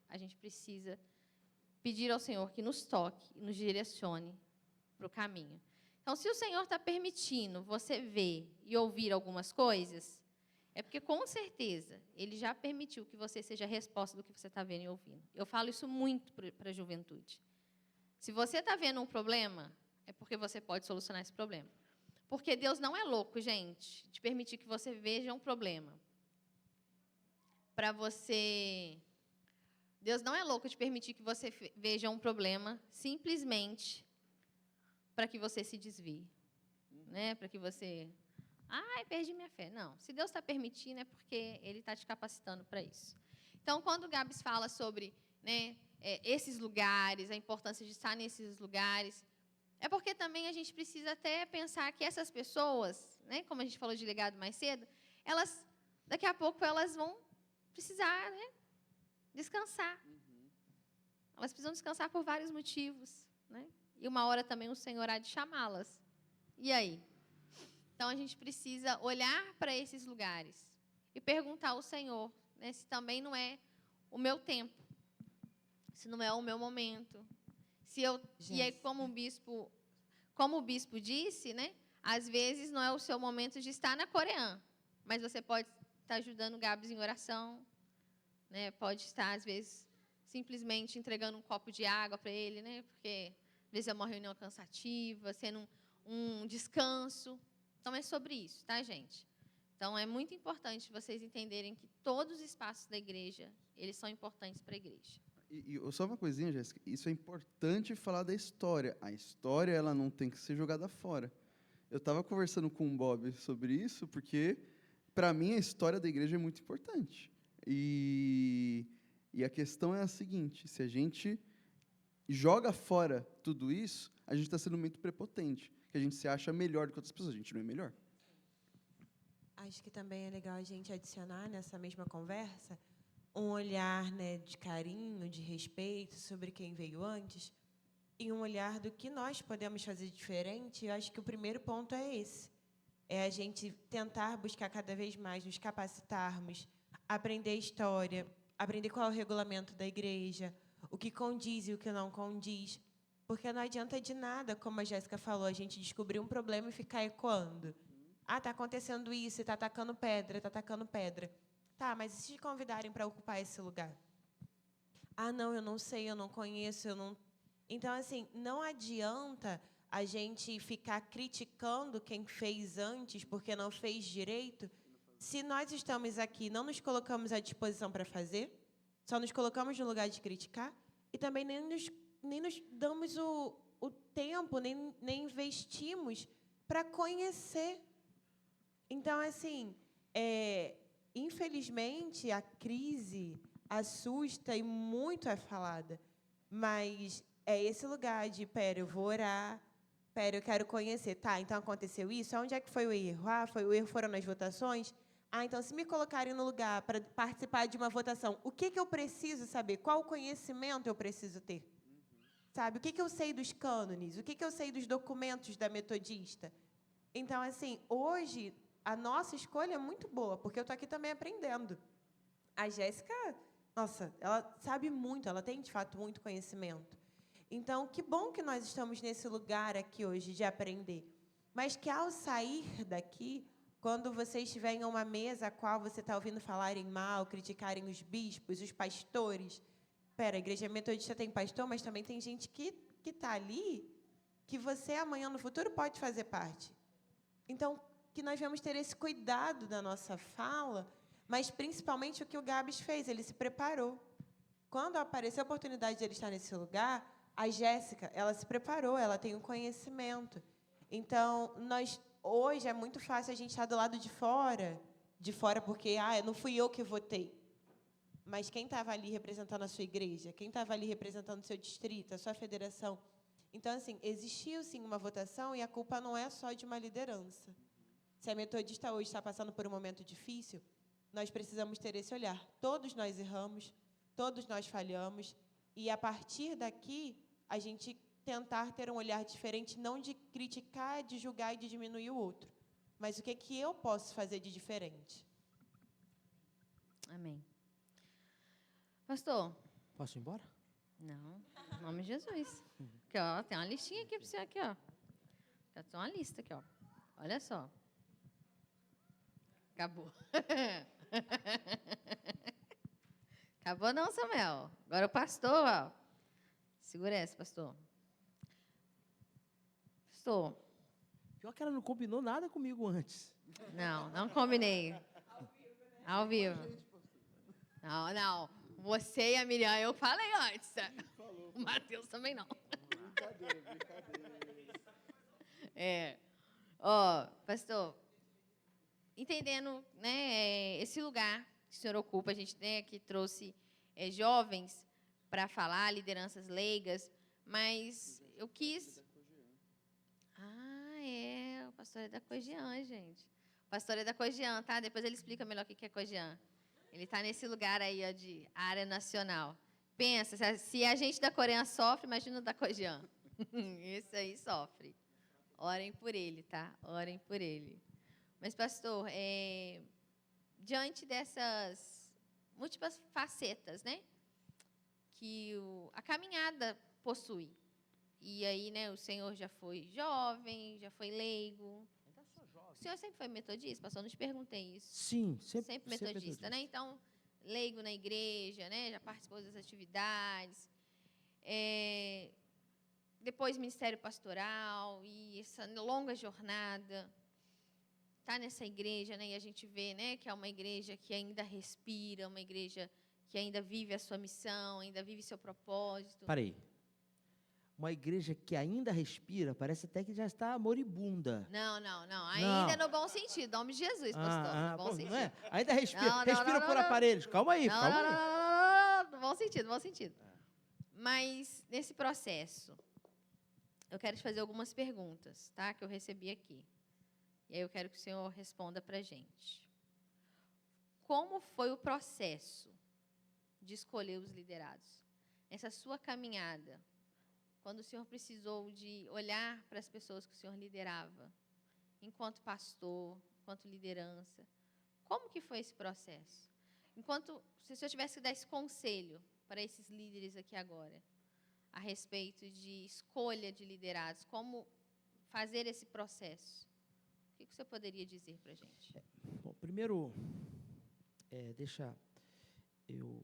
A gente precisa pedir ao Senhor que nos toque e nos direcione para o caminho. Então, se o Senhor está permitindo você ver e ouvir algumas coisas, é porque, com certeza, Ele já permitiu que você seja a resposta do que você está vendo e ouvindo. Eu falo isso muito para a juventude. Se você está vendo um problema, é porque você pode solucionar esse problema. Porque Deus não é louco, gente, de permitir que você veja um problema. Deus não é louco de permitir que você veja um problema simplesmente para que você se desvie. Né? Para que você... perdi minha fé. Não, se Deus está permitindo é porque Ele está te capacitando para isso. Então, quando o Gabs fala sobre esses lugares, a importância de estar nesses lugares, é porque também a gente precisa até pensar que essas pessoas, né, como a gente falou de legado mais cedo, daqui a pouco elas vão precisar descansar. Elas precisam descansar por vários motivos. Né? E uma hora também o Senhor há de chamá-las. E aí? Então, a gente precisa olhar para esses lugares e perguntar ao Senhor, né, se também não é o meu tempo, se não é o meu momento. E aí, como o bispo disse, né, às vezes não é o seu momento de estar na Coreã, mas você pode estar ajudando o Gabs em oração, né, pode estar, às vezes, simplesmente entregando um copo de água para ele, né, porque às vezes é uma reunião cansativa, sendo um descanso. Então, é sobre isso, tá, gente? Então, é muito importante vocês entenderem que todos os espaços da igreja, eles são importantes para a igreja. E só uma coisinha, Jéssica, isso é importante falar da história. A história, ela não tem que ser jogada fora. Eu estava conversando com o Bob sobre isso, porque, para mim, a história da igreja é muito importante. E a questão é a seguinte, se a gente joga fora tudo isso, a gente está sendo muito prepotente, que a gente se acha melhor do que outras pessoas, a gente não é melhor. Acho que também é legal a gente adicionar nessa mesma conversa um olhar, né, de carinho, de respeito sobre quem veio antes e um olhar do que nós podemos fazer diferente. Eu acho que o primeiro ponto é esse. É a gente tentar buscar cada vez mais nos capacitarmos, aprender história, aprender qual é o regulamento da igreja, o que condiz e o que não condiz. Porque não adianta de nada, como a Jéssica falou, a gente descobrir um problema e ficar ecoando. Está acontecendo isso, está atacando pedra, está atacando pedra. Tá, mas e se te convidarem para ocupar esse lugar? Não, eu não sei, eu não conheço, eu não... Então, assim, não adianta a gente ficar criticando quem fez antes porque não fez direito, se nós estamos aqui, não nos colocamos à disposição para fazer, só nos colocamos no lugar de criticar e também nem nos damos o tempo, nem investimos para conhecer. Então, assim, infelizmente, a crise assusta e muito é falada, mas é esse lugar de, pera, eu vou orar, pera, eu quero conhecer. Tá, então aconteceu isso? Onde é que foi o erro? Ah, o erro foram nas votações? Ah, então, se me colocarem no lugar para participar de uma votação, o que eu preciso saber? Qual conhecimento eu preciso ter? Sabe, o que eu sei dos cânones? O que eu sei dos documentos da metodista? Então, assim, hoje, a nossa escolha é muito boa, porque eu estou aqui também aprendendo. A Jéssica, nossa, ela sabe muito, ela tem, de fato, muito conhecimento. Então, que bom que nós estamos nesse lugar aqui hoje de aprender. Mas que, ao sair daqui, quando você estiver em uma mesa a qual você está ouvindo falarem mal, criticarem os bispos, os pastores... Pera, a igreja metodista tem pastor, mas também tem gente que está ali, que você, amanhã, no futuro, pode fazer parte. Então, que nós vamos ter esse cuidado da nossa fala, mas, principalmente, o que o Gabs fez, ele se preparou. Quando apareceu a oportunidade de ele estar nesse lugar, a Jéssica, ela se preparou, ela tem um conhecimento. Então, hoje, é muito fácil a gente estar do lado de fora porque, não fui eu que votei. Mas quem estava ali representando a sua igreja? Quem estava ali representando o seu distrito, a sua federação? Então, assim, existiu, sim, uma votação e a culpa não é só de uma liderança. Se a metodista hoje está passando por um momento difícil, nós precisamos ter esse olhar. Todos nós erramos, todos nós falhamos, e, a partir daqui, a gente tentar ter um olhar diferente, não de criticar, de julgar e de diminuir o outro, mas o que eu posso fazer de diferente. Amém. Pastor. Posso ir embora? Não, em nome de Jesus. Aqui, ó, tem uma listinha aqui para você, aqui, ó. Já tem uma lista aqui, ó. Olha só. Acabou. Acabou não, Samuel. Agora o pastor, ó. Segura essa, pastor. Pastor. Pior que ela não combinou nada comigo antes. Não combinei. Ao vivo. Não. Você e a Miriam, eu falei antes. O Matheus também não. Brincadeira. Pastor, entendendo, né, esse lugar que o senhor ocupa, a gente, né, aqui trouxe jovens para falar, lideranças leigas, mas eu quis... o pastor é da Cojean, gente. O pastor é da Cojean, tá? Depois ele explica melhor o que é Cojean. Ele está nesse lugar aí, ó, de área nacional. Pensa, se a gente da Coreia sofre, imagina o da Cojean. Esse aí sofre. Orem por ele, tá? Orem por ele. Mas, pastor, diante dessas múltiplas facetas, né, que a caminhada possui. E aí, né, o senhor já foi jovem, já foi leigo. Ainda sou jovem. O senhor sempre foi metodista? Pastor, não te perguntei isso. Sim, Sempre metodista, né? Então, leigo na igreja, né? Já participou das atividades. Depois, ministério pastoral e essa longa jornada. Está nessa igreja, né? E a gente vê, né, que é uma igreja que ainda respira, uma igreja que ainda vive a sua missão, ainda vive seu propósito. Parei. Uma igreja que ainda respira, parece até que já está moribunda. Não. Ainda no bom sentido. Em nome de Jesus, pastor. No bom sentido. Não é? Ainda respira. Não, Respira por aparelhos. Calma aí, calma aí. Não. Bom sentido. Mas, nesse processo, eu quero te fazer algumas perguntas, tá? Que eu recebi aqui. E aí eu quero que o senhor responda para a gente. Como foi o processo de escolher os liderados? Nessa sua caminhada, quando o senhor precisou de olhar para as pessoas que o senhor liderava, enquanto pastor, enquanto liderança, como que foi esse processo? Se o senhor tivesse que dar esse conselho para esses líderes aqui agora, a respeito de escolha de liderados, como fazer esse processo, o que você poderia dizer para a gente? Bom, primeiro, deixa eu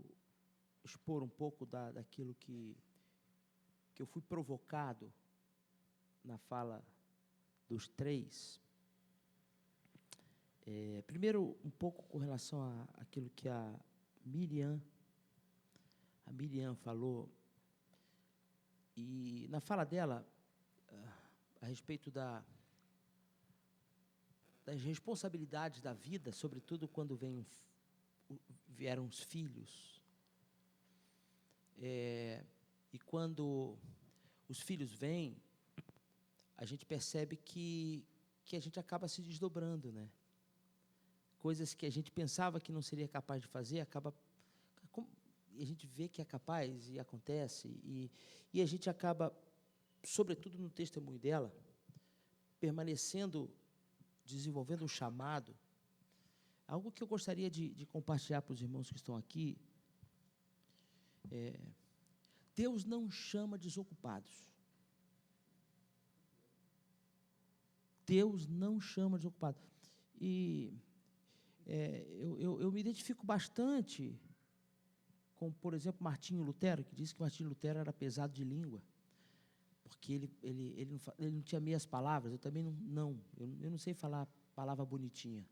expor um pouco daquilo que que eu fui provocado na fala dos três. Primeiro, um pouco com relação àquilo que a Miriam falou. E na fala dela, a respeito das responsabilidades da vida, sobretudo quando vieram os filhos. E quando os filhos vêm, a gente percebe que a gente acaba se desdobrando, né? Coisas que a gente pensava que não seria capaz de fazer, e a gente vê que é capaz e acontece, e a gente acaba, sobretudo no testemunho dela, permanecendo, desenvolvendo um chamado. Algo que eu gostaria de compartilhar para os irmãos que estão aqui. Deus não chama desocupados. Deus não chama desocupados. E eu me identifico bastante com, por exemplo, Martinho Lutero, que disse que Martinho Lutero era pesado de língua, porque ele não tinha meias palavras. Eu também não. Eu não sei falar palavra bonitinha.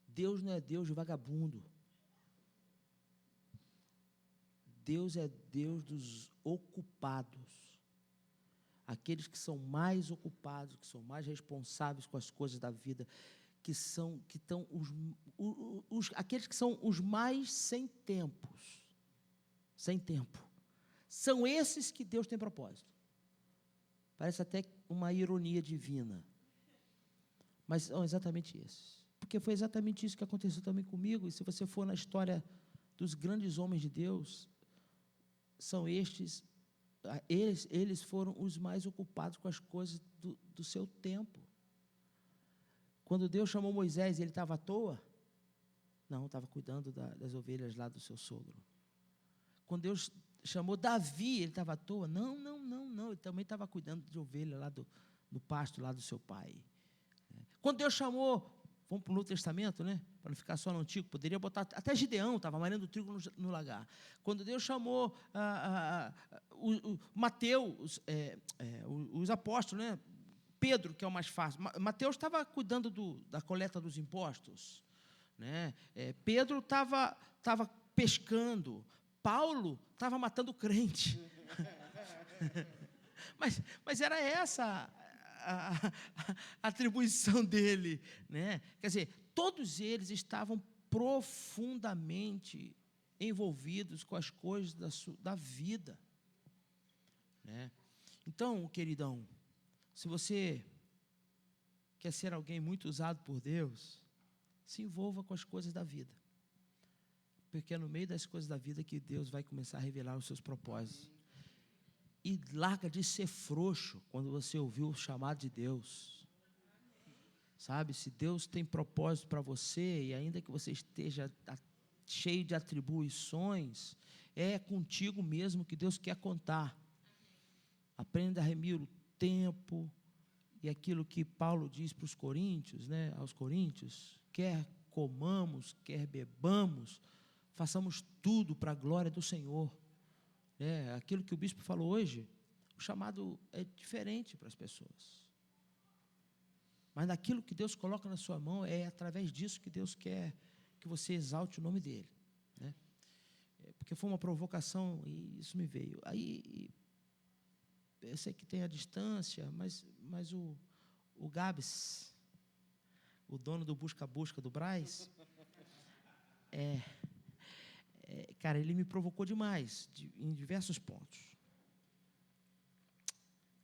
Deus não é Deus de vagabundo. Deus é Deus dos ocupados. Aqueles que são mais ocupados, que são mais responsáveis com as coisas da vida, aqueles que são os mais sem tempo. São esses que Deus tem propósito. Parece até uma ironia divina. Mas são exatamente esses. Porque foi exatamente isso que aconteceu também comigo. E se você for na história dos grandes homens de Deus, são estes, eles foram os mais ocupados com as coisas do seu tempo. Quando Deus chamou Moisés, ele estava à toa? Não, estava cuidando das ovelhas lá do seu sogro. Quando Deus chamou Davi, ele estava à toa? Não, ele também estava cuidando de ovelha lá do pasto lá do seu pai. Quando Deus chamou, vamos para o Novo Testamento, né? Para não ficar só no Antigo, poderia botar até Gideão, estava malhando trigo no lagar. Quando Deus chamou Mateus, os apóstolos, né? Pedro, que é o mais fácil. Mateus estava cuidando da coleta dos impostos, né? Pedro estava pescando. Paulo estava matando crente. mas era essa a atribuição dele, né? Quer dizer, todos eles estavam profundamente envolvidos com as coisas da vida, né? Então, queridão, se você quer ser alguém muito usado por Deus, se envolva com as coisas da vida, porque é no meio das coisas da vida que Deus vai começar a revelar os seus propósitos. E larga de ser frouxo quando você ouviu o chamado de Deus. Sabe, se Deus tem propósito para você, e ainda que você esteja cheio de atribuições, é contigo mesmo que Deus quer contar. Aprenda a remir o tempo, e aquilo que Paulo diz para os coríntios, né, aos coríntios, quer comamos, quer bebamos, façamos tudo para a glória do Senhor. Aquilo que o bispo falou hoje, o chamado é diferente para as pessoas. Mas naquilo que Deus coloca na sua mão, é através disso que Deus quer que você exalte o nome dele, né? Porque foi uma provocação e isso me veio. Aí, eu sei que tem a distância, mas o Gabs, o dono do Busca-Busca do Brás, cara, ele me provocou demais, em diversos pontos.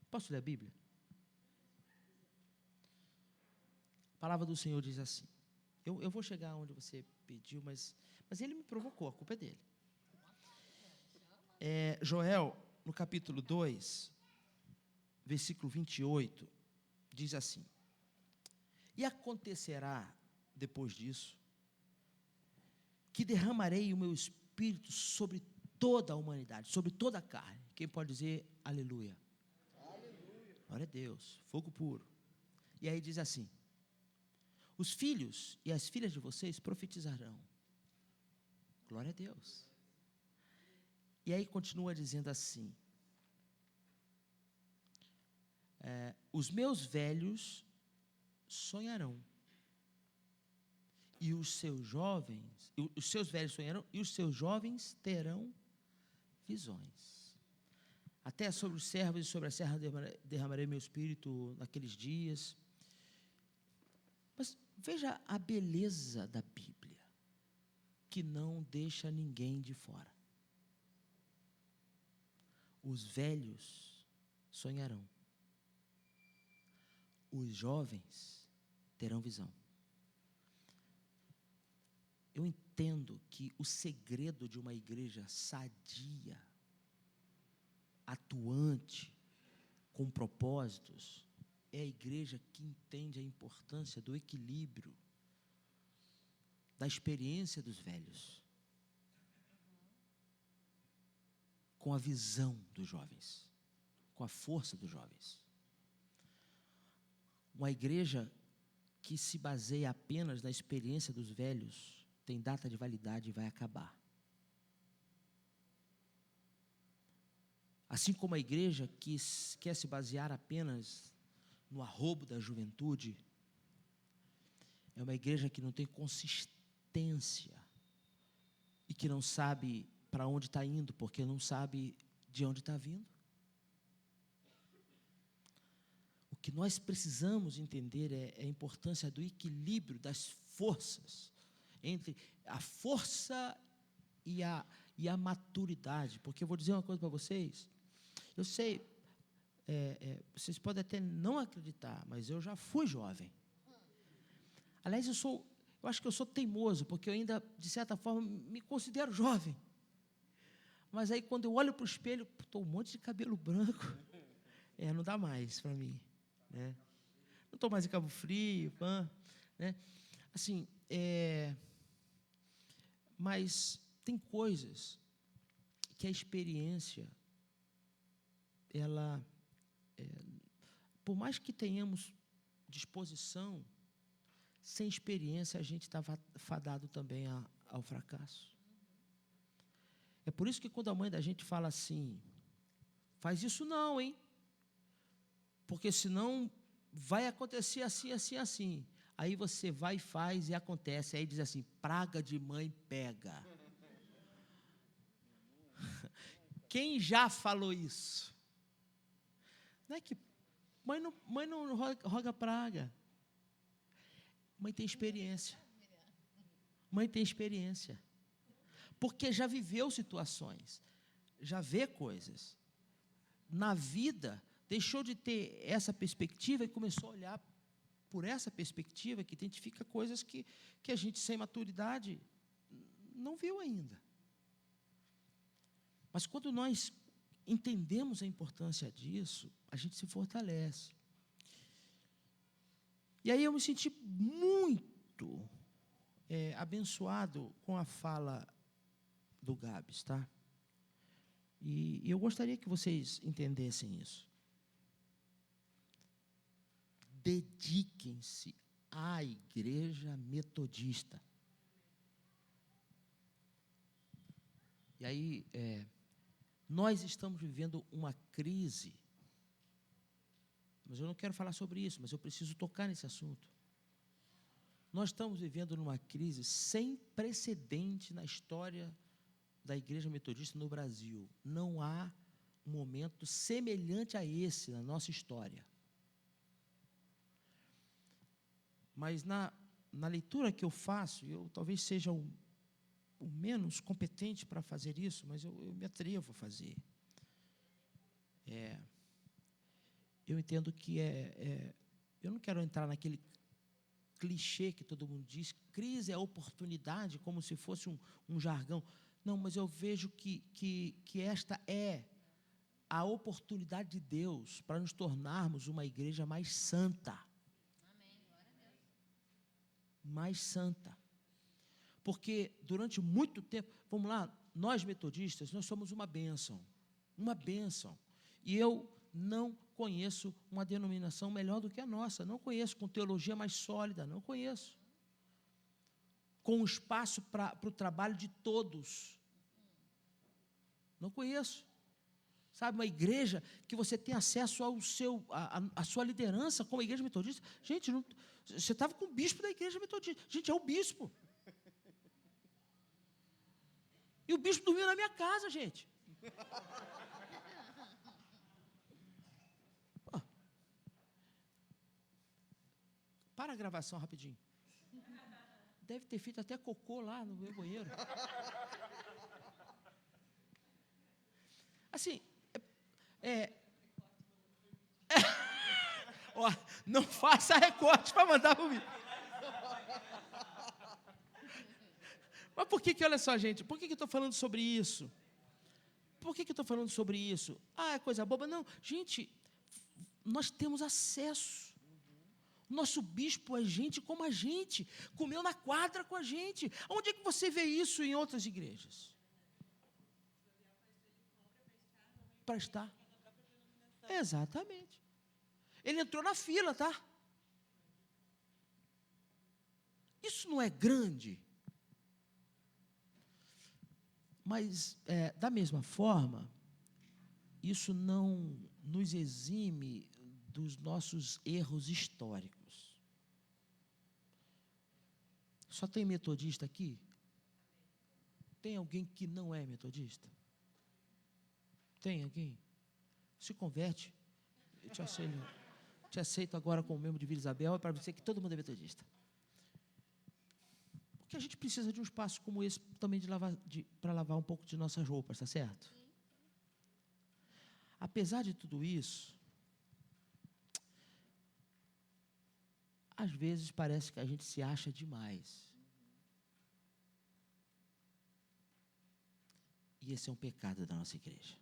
Posso ler a Bíblia? A palavra do Senhor diz assim. Eu vou chegar onde você pediu, mas ele me provocou, a culpa é dele. Joel, no capítulo 2, versículo 28, diz assim: e acontecerá, depois disso, que derramarei o meu Espírito sobre toda a humanidade, sobre toda a carne. Quem pode dizer aleluia? Aleluia. Glória a Deus, fogo puro. E aí diz assim: os filhos e as filhas de vocês profetizarão. Glória a Deus. E aí continua dizendo assim: os meus velhos sonharão, e os seus velhos sonharão, e os seus jovens terão visões. Até sobre os servos e sobre a serra derramarei meu espírito naqueles dias. Mas veja a beleza da Bíblia, que não deixa ninguém de fora. Os velhos sonharão, os jovens terão visão. Eu entendo que o segredo de uma igreja sadia, atuante, com propósitos, é a igreja que entende a importância do equilíbrio, da experiência dos velhos, com a visão dos jovens, com a força dos jovens. Uma igreja que se baseia apenas na experiência dos velhos tem data de validade e vai acabar. Assim como a igreja que quer se basear apenas no arrobo da juventude, é uma igreja que não tem consistência e que não sabe para onde está indo, porque não sabe de onde está vindo. O que nós precisamos entender é a importância do equilíbrio das forças, entre a força e a maturidade. Porque eu vou dizer uma coisa para vocês, eu sei, vocês podem até não acreditar, mas eu já fui jovem. Aliás, eu acho que eu sou teimoso, porque eu ainda, de certa forma, me considero jovem. Mas aí, quando eu olho para o espelho, estou um monte de cabelo branco. Não dá mais para mim. Né? Não estou mais em Cabo Frio. Né? Assim, mas tem coisas que a experiência, ela, por mais que tenhamos disposição, sem experiência a gente está fadado também ao fracasso. É por isso que quando a mãe da gente fala assim, faz isso não, hein? Porque senão vai acontecer assim, assim, assim. Aí você vai e faz e acontece. Aí diz assim, praga de mãe pega. Quem já falou isso? Não é que mãe não roga praga. Mãe tem experiência. Mãe tem experiência. Porque já viveu situações, já vê coisas. Na vida, deixou de ter essa perspectiva e começou a olhar por essa perspectiva, que identifica coisas que a gente, sem maturidade, não viu ainda. Mas quando nós entendemos a importância disso, a gente se fortalece. E aí eu me senti muito abençoado com a fala do Gabs, tá? E eu gostaria que vocês entendessem isso. Dediquem-se à igreja metodista. E aí, nós estamos vivendo uma crise, mas eu não quero falar sobre isso, mas eu preciso tocar nesse assunto. Nós estamos vivendo numa crise sem precedente na história da Igreja Metodista no Brasil. Não há um momento semelhante a esse na nossa história. Mas na leitura que eu faço, eu talvez seja o menos competente para fazer isso, mas eu me atrevo a fazer. Eu entendo que eu não quero entrar naquele clichê que todo mundo diz, crise é oportunidade, como se fosse um jargão. Não, mas eu vejo que esta é a oportunidade de Deus para nos tornarmos uma igreja mais santa. Amém. Glória a Deus. Mais santa. Porque durante muito tempo, vamos lá, nós metodistas, nós somos uma bênção. Uma bênção. E eu não conheço uma denominação melhor do que a nossa. Não conheço, com teologia mais sólida, não conheço. Com espaço para o trabalho de todos. Não conheço. Sabe, uma igreja que você tem acesso ao à sua liderança como igreja metodista. Gente, não, você estava com o bispo da igreja metodista. Gente, é o bispo. E o bispo dormiu na minha casa, gente. Pô. Para a gravação rapidinho. Deve ter feito até cocô lá no meu banheiro. Assim, ó, não faça recorte para mandar para mim. Mas por que, olha só, gente, por que eu estou falando sobre isso? Por que eu estou falando sobre isso? Ah, é coisa boba? Não, gente, nós temos acesso. Nosso bispo é gente como a gente, comeu na quadra com a gente. Onde é que você vê isso em outras igrejas? Para estar. Exatamente. Ele entrou na fila, tá? Isso não é grande. Mas, da mesma forma, isso não nos exime dos nossos erros históricos. Só tem metodista aqui? Tem alguém que não é metodista? Tem alguém? Se converte. Eu te aceito agora como membro de Vila Isabel, para dizer que todo mundo é metodista. Porque a gente precisa de um espaço como esse também para lavar um pouco de nossas roupas, está certo? Apesar de tudo isso, às vezes parece que a gente se acha demais. E esse é um pecado da nossa igreja.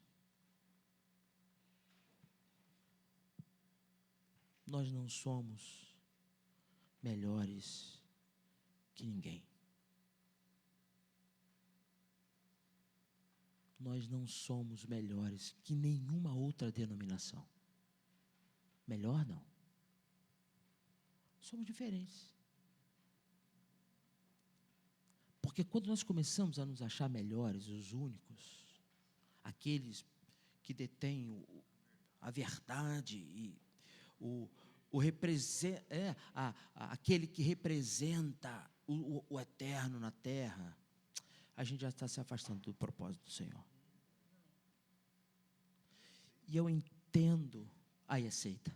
Nós não somos melhores que ninguém. Nós não somos melhores que nenhuma outra denominação. Melhor não. Somos diferentes. Porque quando nós começamos a nos achar melhores, os únicos, aqueles que detêm a verdade e aquele que representa o eterno na terra, a gente já está se afastando do propósito do Senhor. E eu entendo, aí aceita.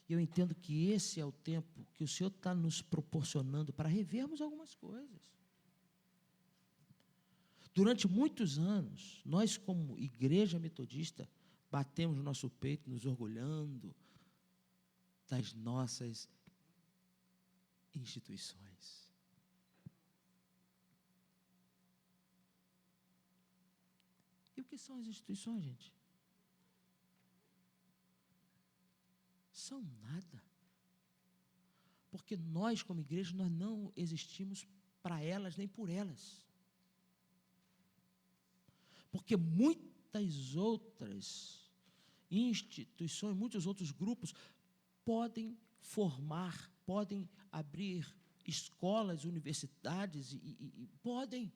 E eu entendo que esse é o tempo que o Senhor está nos proporcionando para revermos algumas coisas. Durante muitos anos, nós como igreja metodista, batemos no nosso peito, nos orgulhando das nossas instituições. E o que são as instituições, gente? São nada. Porque nós, como igreja, nós não existimos para elas nem por elas. Porque muitas outras instituições, muitos outros grupos podem formar, podem abrir escolas, universidades e podem.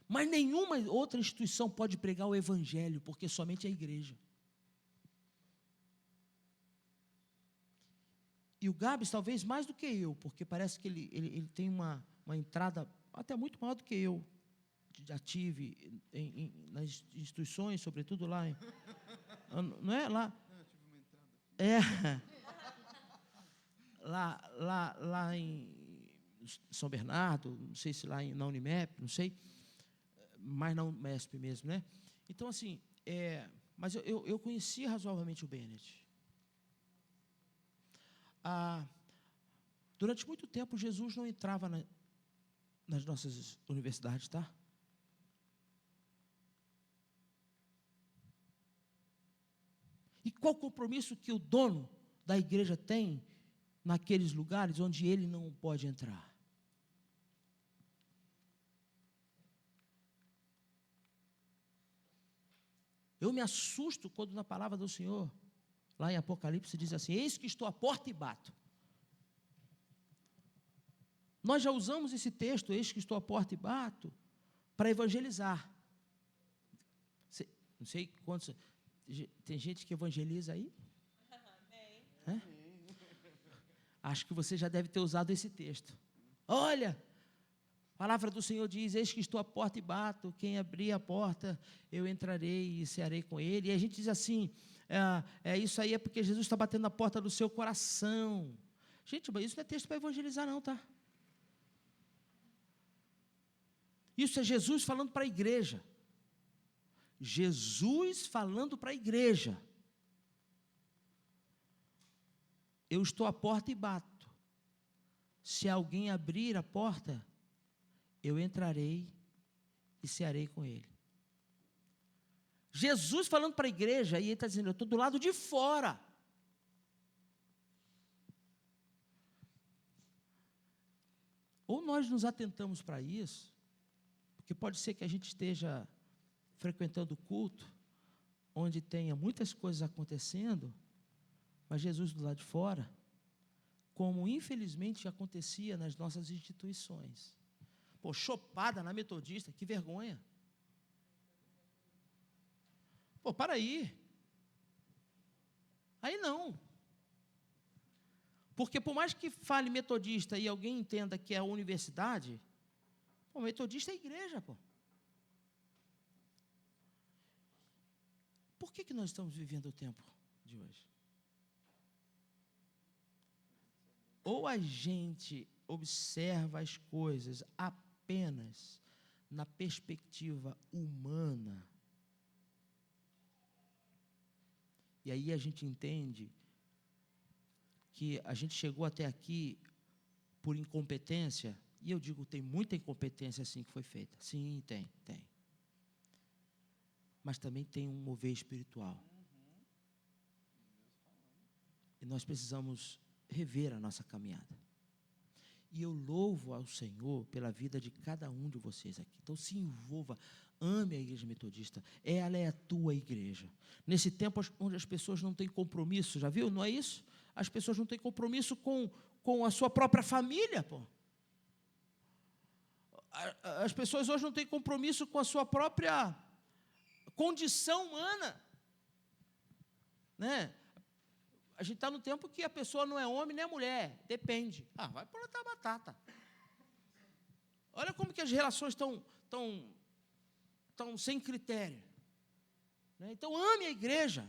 Mas nenhuma outra instituição pode pregar o evangelho, porque somente a igreja. E o Gabs, talvez mais do que eu, porque parece que ele tem uma entrada até muito maior do que eu. Já tive nas instituições, sobretudo lá em... Não é? Lá... Lá em São Bernardo, não sei se lá na Unimep, não sei, mas na Unesp mesmo, né? Então, assim, mas eu conheci razoavelmente o Bennett. Durante muito tempo, Jesus não entrava nas nossas universidades, tá? E qual o compromisso que o dono da igreja tem naqueles lugares onde ele não pode entrar? Eu me assusto quando na palavra do Senhor, lá em Apocalipse, diz assim: eis que estou à porta e bato. Nós já usamos esse texto, eis que estou à porta e bato, para evangelizar. Não sei quantos. Tem gente que evangeliza aí? É? Acho que você já deve ter usado esse texto. Olha, a palavra do Senhor diz: eis que estou à porta e bato, quem abrir a porta, eu entrarei e cearei com ele. E a gente diz assim, isso aí é porque Jesus está batendo na porta do seu coração. Gente, mas isso não é texto para evangelizar não, tá? Isso é Jesus falando para a igreja. Jesus falando para a igreja. Eu estou à porta e bato. Se alguém abrir a porta, eu entrarei e cearei com ele. Jesus falando para a igreja, e ele está dizendo: eu estou do lado de fora. Ou nós nos atentamos para isso, porque pode ser que a gente esteja frequentando o culto, onde tenha muitas coisas acontecendo, mas Jesus do lado de fora, como infelizmente acontecia nas nossas instituições. Pô, chopada na Metodista, que vergonha. Pô, para aí. Aí não. Porque por mais que fale Metodista e alguém entenda que é a universidade, pô, Metodista é igreja, pô. Por que nós estamos vivendo o tempo de hoje? Ou a gente observa as coisas apenas na perspectiva humana, e aí a gente entende que a gente chegou até aqui por incompetência, e eu digo, tem muita incompetência assim que foi feita. Sim, tem. Mas também tem um mover espiritual. E nós precisamos rever a nossa caminhada. E eu louvo ao Senhor pela vida de cada um de vocês aqui. Então se envolva, ame a igreja metodista. Ela é a tua igreja. Nesse tempo onde as pessoas não têm compromisso, já viu? Não é isso? As pessoas não têm compromisso com a sua própria família, pô. As pessoas hoje não têm compromisso com a sua própria condição humana, né? A gente está no tempo que a pessoa não é homem nem é mulher, depende. Vai plantar batata. Olha como que as relações estão sem critério, né? Então ame a igreja.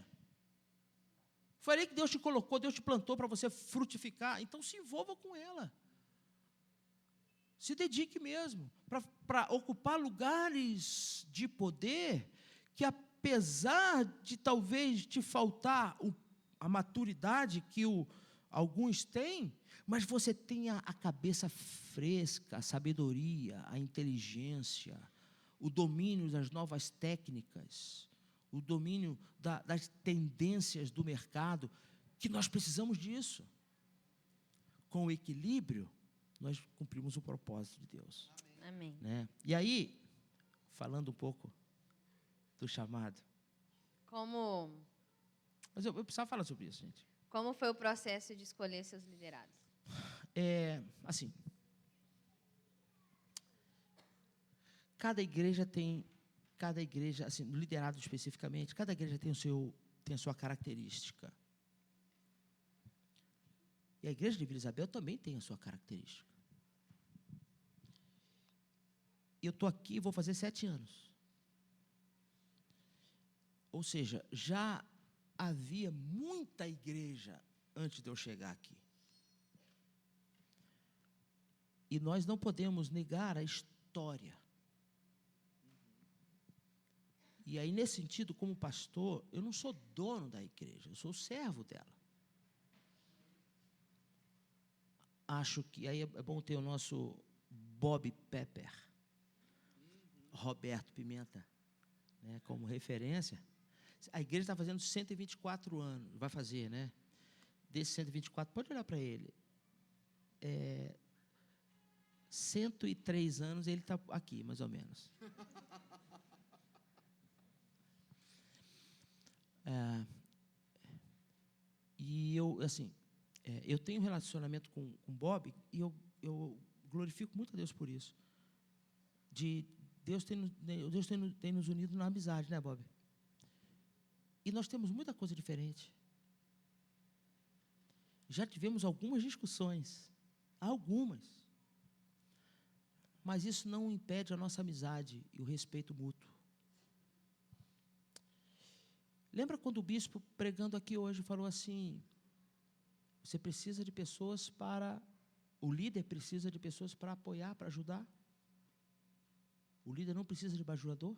Falei que Deus te colocou, Deus te plantou para você frutificar, então se envolva com ela. Se dedique mesmo para ocupar lugares de poder que, apesar de talvez te faltar a maturidade que alguns têm, mas você tenha a cabeça fresca, a sabedoria, a inteligência, o domínio das novas técnicas, o domínio das tendências do mercado, que nós precisamos disso. Com o equilíbrio, nós cumprimos o propósito de Deus. Amém. Né? E aí, falando um pouco do chamado. Mas eu precisava falar sobre isso, gente. Como foi o processo de escolher seus liderados? Assim, cada igreja, assim, no liderado especificamente, cada igreja tem a sua característica. E a igreja de Vila Isabel também tem a sua característica. Eu estou aqui, vou fazer 7 anos. Ou seja, já havia muita igreja antes de eu chegar aqui. E nós não podemos negar a história. E aí, nesse sentido, como pastor, eu não sou dono da igreja, eu sou servo dela. Acho que aí é bom ter o nosso Bob Pepper, Roberto Pimenta, né, como referência. A igreja está fazendo 124 anos, vai fazer, né? Desses 124, pode olhar para ele. 103 anos ele está aqui, mais ou menos. E eu, assim, eu tenho um relacionamento com o Bob e eu glorifico muito a Deus por isso. Deus tem nos unido na amizade, né, Bob? E nós temos muita coisa diferente. Já tivemos algumas discussões, algumas. Mas isso não impede a nossa amizade e o respeito mútuo. Lembra quando o bispo, pregando aqui hoje, falou assim: você precisa de pessoas para... O líder precisa de pessoas para apoiar, para ajudar? O líder não precisa de bajulador?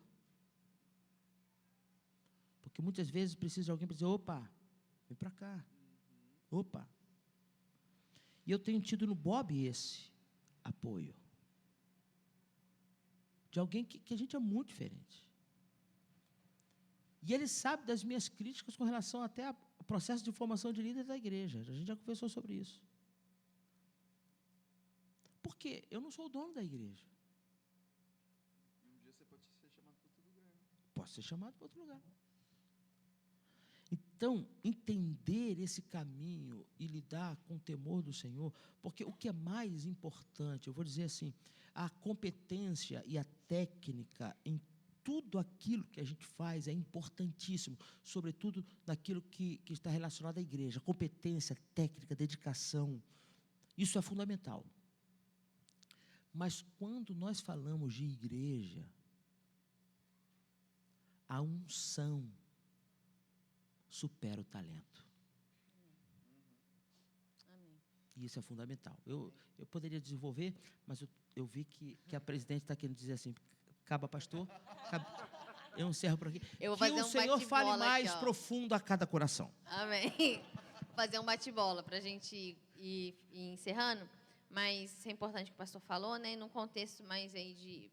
Porque muitas vezes precisa de alguém para dizer: opa, vem para cá. Opa. E eu tenho tido no Bob esse apoio. De alguém que a gente é muito diferente. E ele sabe das minhas críticas com relação até ao processo de formação de líder da igreja. A gente já conversou sobre isso. Porque eu não sou o dono da igreja. Um dia você pode ser chamado para outro lugar. Posso ser chamado para outro lugar. Então, entender esse caminho e lidar com o temor do Senhor, porque o que é mais importante, eu vou dizer assim, a competência e a técnica em tudo aquilo que a gente faz é importantíssimo, sobretudo naquilo que está relacionado à igreja. Competência, técnica, dedicação, isso é fundamental. Mas quando nós falamos de igreja, a unção supera o talento. Amém. E isso é fundamental. Eu poderia desenvolver, mas eu vi que a presidente está querendo dizer assim: acaba, pastor. Eu encerro por aqui. Eu vou que fazer o um Senhor fale bate-bola mais aqui, ó. profundo a cada coração. Amém. Vou fazer um bate-bola para a gente ir encerrando. Mas é importante o que o pastor falou, né? Num contexto mais aí de...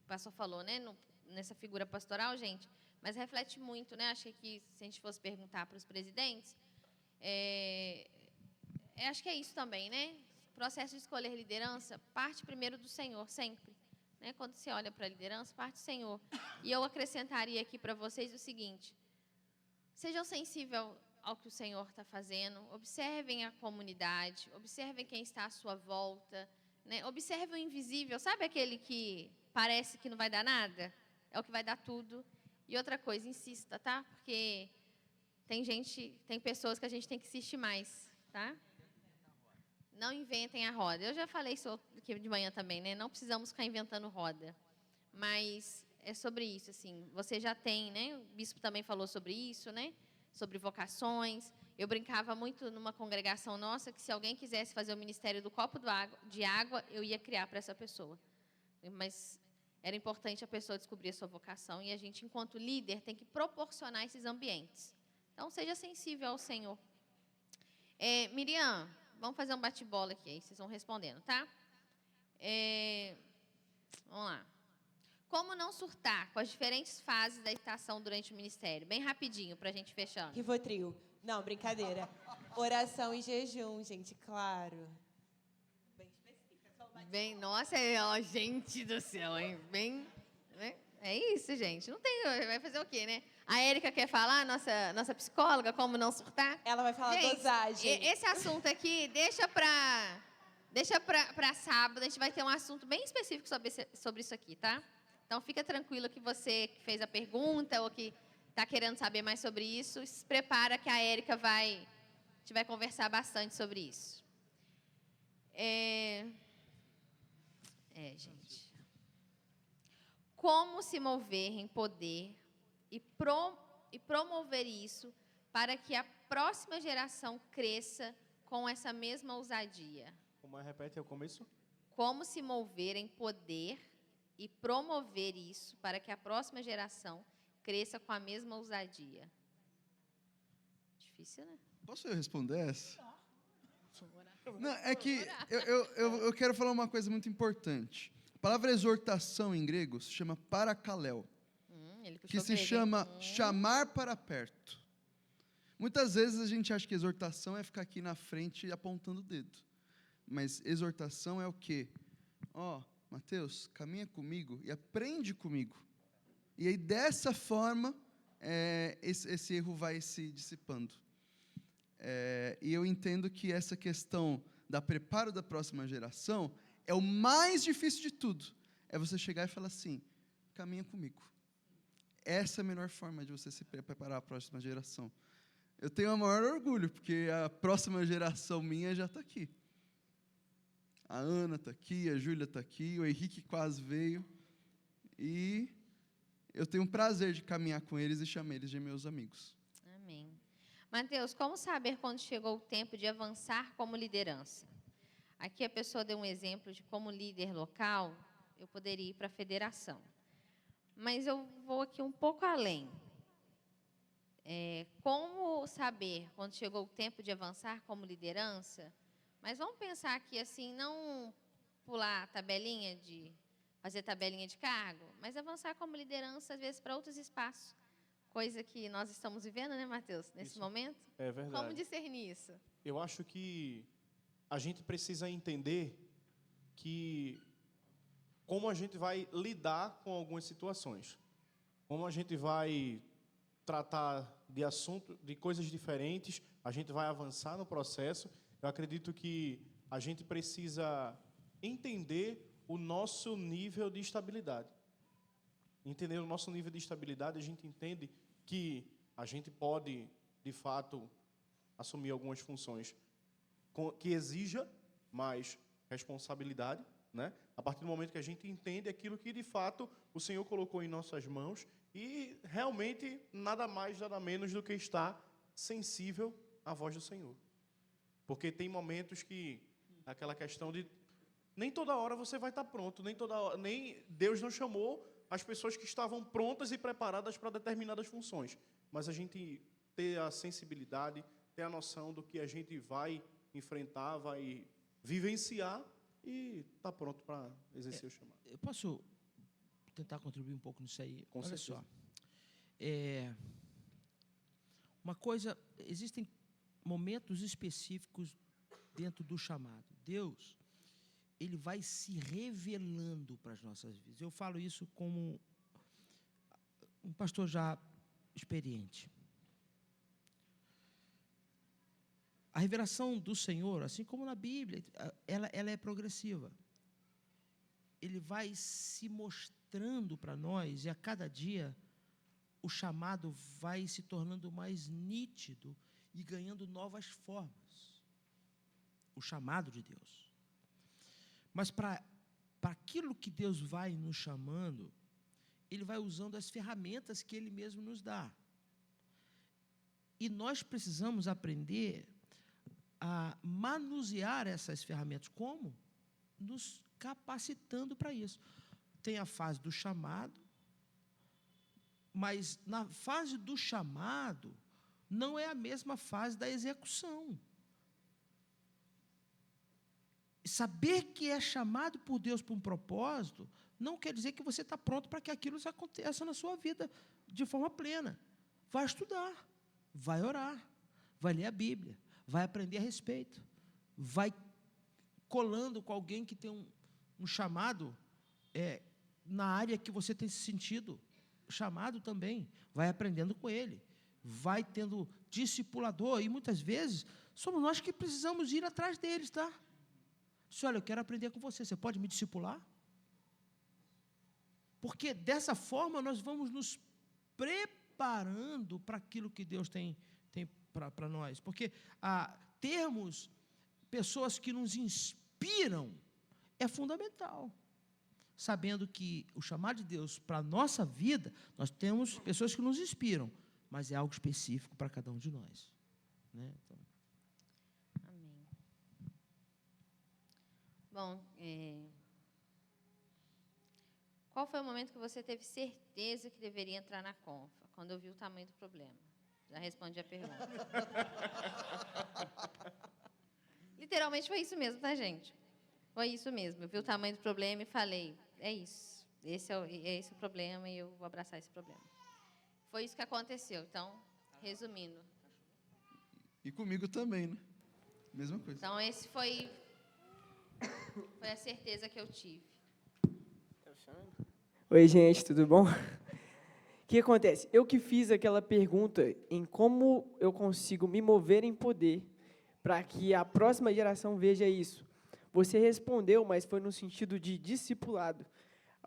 O pastor falou, né? Nessa figura pastoral, gente. Mas reflete muito, né? Acho que se a gente fosse perguntar para os presidentes, acho que é isso também, né? O processo de escolher liderança parte primeiro do Senhor, sempre. Né? Quando você olha para a liderança, parte do Senhor. E eu acrescentaria aqui para vocês o seguinte: sejam sensíveis ao que o Senhor está fazendo, observem a comunidade, observem quem está à sua volta, né? Observem o invisível, sabe aquele que parece que não vai dar nada? É o que vai dar tudo. E outra coisa, insista, tá? Porque tem pessoas que a gente tem que insistir mais, tá? Não inventem a roda. Eu já falei isso aqui de manhã também, né? Não precisamos ficar inventando roda. Mas é sobre isso, assim. Você já tem, né? O bispo também falou sobre isso, né? Sobre vocações. Eu brincava muito numa congregação nossa que se alguém quisesse fazer o ministério do copo de água, eu ia criar para essa pessoa. Mas era importante a pessoa descobrir a sua vocação e a gente, enquanto líder, tem que proporcionar esses ambientes. Então, seja sensível ao Senhor. Miriam, vamos fazer um bate-bola aqui, aí vocês vão respondendo, tá? Vamos lá. Como não surtar com as diferentes fases da estação durante o ministério? Bem rapidinho, para a gente fechando. Rivotril. Não, brincadeira. Oração e jejum, gente, claro. Bem específica. Bem, nossa, gente do céu, hein? Bem, né? É isso, gente. Não tem, vai fazer o quê, né? A Érica quer falar, nossa psicóloga, como não surtar? Ela vai falar Gente, dosagem. Esse assunto aqui, deixa para sábado, a gente vai ter um assunto bem específico sobre isso aqui, tá? Então, fica tranquilo que você que fez a pergunta ou que está querendo saber mais sobre isso, se prepara que a Érica a gente vai conversar bastante sobre isso. Gente. Como se mover em poder e promover isso para que a próxima geração cresça com essa mesma ousadia? Como é? Repete o começo? Como se mover em poder e promover isso para que a próxima geração cresça com a mesma ousadia? Difícil, né? Posso eu responder essa? Não, é que eu quero falar uma coisa muito importante. A palavra exortação em grego se chama parakaléu, Ele puxou que se grego, hein? chama chamar para perto. Muitas vezes a gente acha que exortação é ficar aqui na frente apontando o dedo. Mas exortação é o quê? Mateus, caminha comigo e aprende comigo. E aí, dessa forma, esse erro vai se dissipando. E eu entendo que essa questão da preparo da próxima geração é o mais difícil de tudo. É você chegar e falar assim, caminha comigo. essa é a melhor forma de você se preparar a próxima geração. Eu tenho o maior orgulho, porque a próxima geração minha já está aqui. A Ana está aqui, a Júlia está aqui, o Henrique quase veio. E eu tenho o prazer de caminhar com eles e chamar eles de meus amigos. Amém. Mateus, como saber quando chegou o tempo de avançar como liderança? Aqui a pessoa deu um exemplo de como líder local, eu poderia ir para a federação. Mas eu vou aqui um pouco além. Como saber quando chegou o tempo de avançar como liderança? Mas vamos pensar aqui assim, não pular tabelinha fazer tabelinha de cargo, mas avançar como liderança, às vezes, para outros espaços. Coisa que nós estamos vivendo, né, Mateus, nesse momento? É verdade. Como discernir isso? Eu acho que a gente precisa entender que como a gente vai lidar com algumas situações. Como a gente vai tratar de assuntos, de coisas diferentes, a gente vai avançar no processo. Eu acredito que a gente precisa entender o nosso nível de estabilidade. Entender o nosso nível de estabilidade, a gente entende que a gente pode, de fato, assumir algumas funções que exija mais responsabilidade, né? A partir do momento que a gente entende aquilo que, de fato, o Senhor colocou em nossas mãos e, realmente, nada mais, nada menos do que estar sensível à voz do Senhor. Porque tem momentos que, aquela questão de nem toda hora você vai estar pronto, nem Deus não chamou as pessoas que estavam prontas e preparadas para determinadas funções. Mas a gente ter a sensibilidade, ter a noção do que a gente vai enfrentar, vai vivenciar e estar pronto para exercer o chamado. Eu posso tentar contribuir um pouco nisso aí? Com Olha certeza. só. Uma coisa, existem momentos específicos dentro do chamado. Deus, Ele vai se revelando para as nossas vidas. Eu falo isso como um pastor já experiente. A revelação do Senhor, assim como na Bíblia, ela é progressiva. Ele vai se mostrando para nós, e a cada dia o chamado vai se tornando mais nítido e ganhando novas formas. O chamado de Deus. Mas para aquilo que Deus vai nos chamando, Ele vai usando as ferramentas que Ele mesmo nos dá. E nós precisamos aprender a manusear essas ferramentas. Como? Nos capacitando para isso. Tem a fase do chamado, mas na fase do chamado não é a mesma fase da execução. Saber que é chamado por Deus para um propósito não quer dizer que você está pronto para que aquilo aconteça na sua vida de forma plena. Vai estudar, vai orar, vai ler a Bíblia, vai aprender a respeito, vai colando com alguém que tem um chamado na área que você tem se sentido chamado também, vai aprendendo com ele, vai tendo discipulador, e muitas vezes somos nós que precisamos ir atrás deles, tá? Se olha, eu quero aprender com você, você pode me discipular? Porque dessa forma nós vamos nos preparando para aquilo que Deus tem para nós. Porque termos pessoas que nos inspiram é fundamental. Sabendo que o chamado de Deus para a nossa vida, nós temos pessoas que nos inspiram, mas é algo específico para cada um de nós. Né? Então, amém. Bom, qual foi o momento que você teve certeza que deveria entrar na confa? Quando eu vi o tamanho do problema. Já respondi a pergunta. Literalmente foi isso mesmo, tá, gente? Foi isso mesmo. Eu vi o tamanho do problema e falei, é isso. Esse é o problema e eu vou abraçar esse problema. Foi isso que aconteceu. Então, resumindo. E comigo também, né? Mesma coisa. Então, esse foi a certeza que eu tive. Oi, gente, tudo bom? O que acontece? Eu que fiz aquela pergunta em como eu consigo me mover em poder para que a próxima geração veja isso. Você respondeu, mas foi no sentido de discipulado.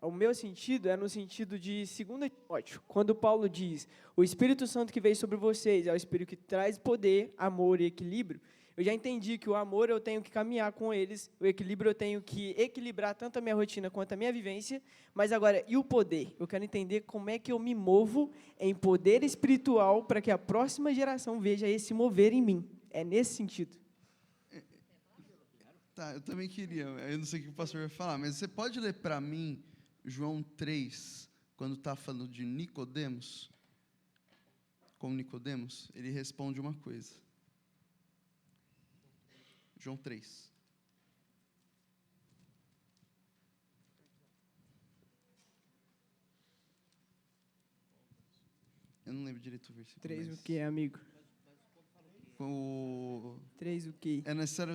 o meu sentido é no sentido de 2 Timóteo, quando Paulo diz: o Espírito Santo que veio sobre vocês é o Espírito que traz poder, amor e equilíbrio. Eu já entendi que o amor eu tenho que caminhar com eles, o equilíbrio eu tenho que equilibrar tanto a minha rotina quanto a minha vivência, mas agora, e o poder? Eu quero entender como é que eu me movo em poder espiritual para que a próxima geração veja esse mover em mim. É nesse sentido. Tá, eu também queria, eu não sei o que o pastor vai falar, mas você pode ler para mim João 3, quando está falando de Nicodemos? Com Nicodemos, ele responde uma coisa. João 3. Eu não lembro direito o versículo. 3 mas o que, amigo? o- 3 o que? É necessário,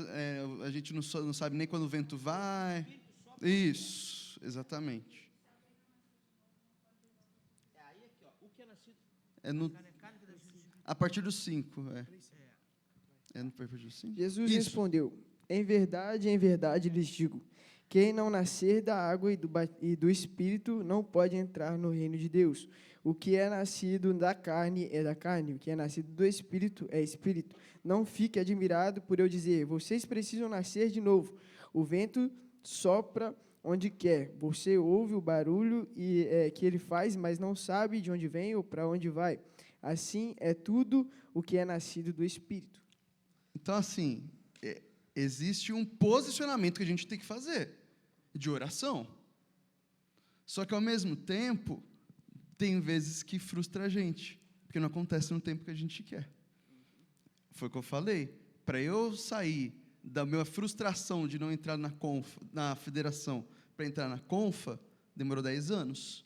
a gente não sabe nem quando o vento vai. Isso, exatamente. É no, a partir do 5, É no partir do 5? Jesus Isso. respondeu: em verdade lhes digo, quem não nascer da água e do Espírito não pode entrar no reino de Deus. O que é nascido da carne é da carne, o que é nascido do Espírito é Espírito. Não fique admirado por eu dizer, vocês precisam nascer de novo. O vento sopra onde quer. Você ouve o barulho que ele faz, mas não sabe de onde vem ou para onde vai. Assim é tudo o que é nascido do Espírito. Então, assim, existe um posicionamento que a gente tem que fazer, de oração. Só que, ao mesmo tempo, tem vezes que frustra a gente, porque não acontece no tempo que a gente quer. Foi o que eu falei. Para eu sair da minha frustração de não entrar na federação, para entrar na Confa, demorou 10 anos.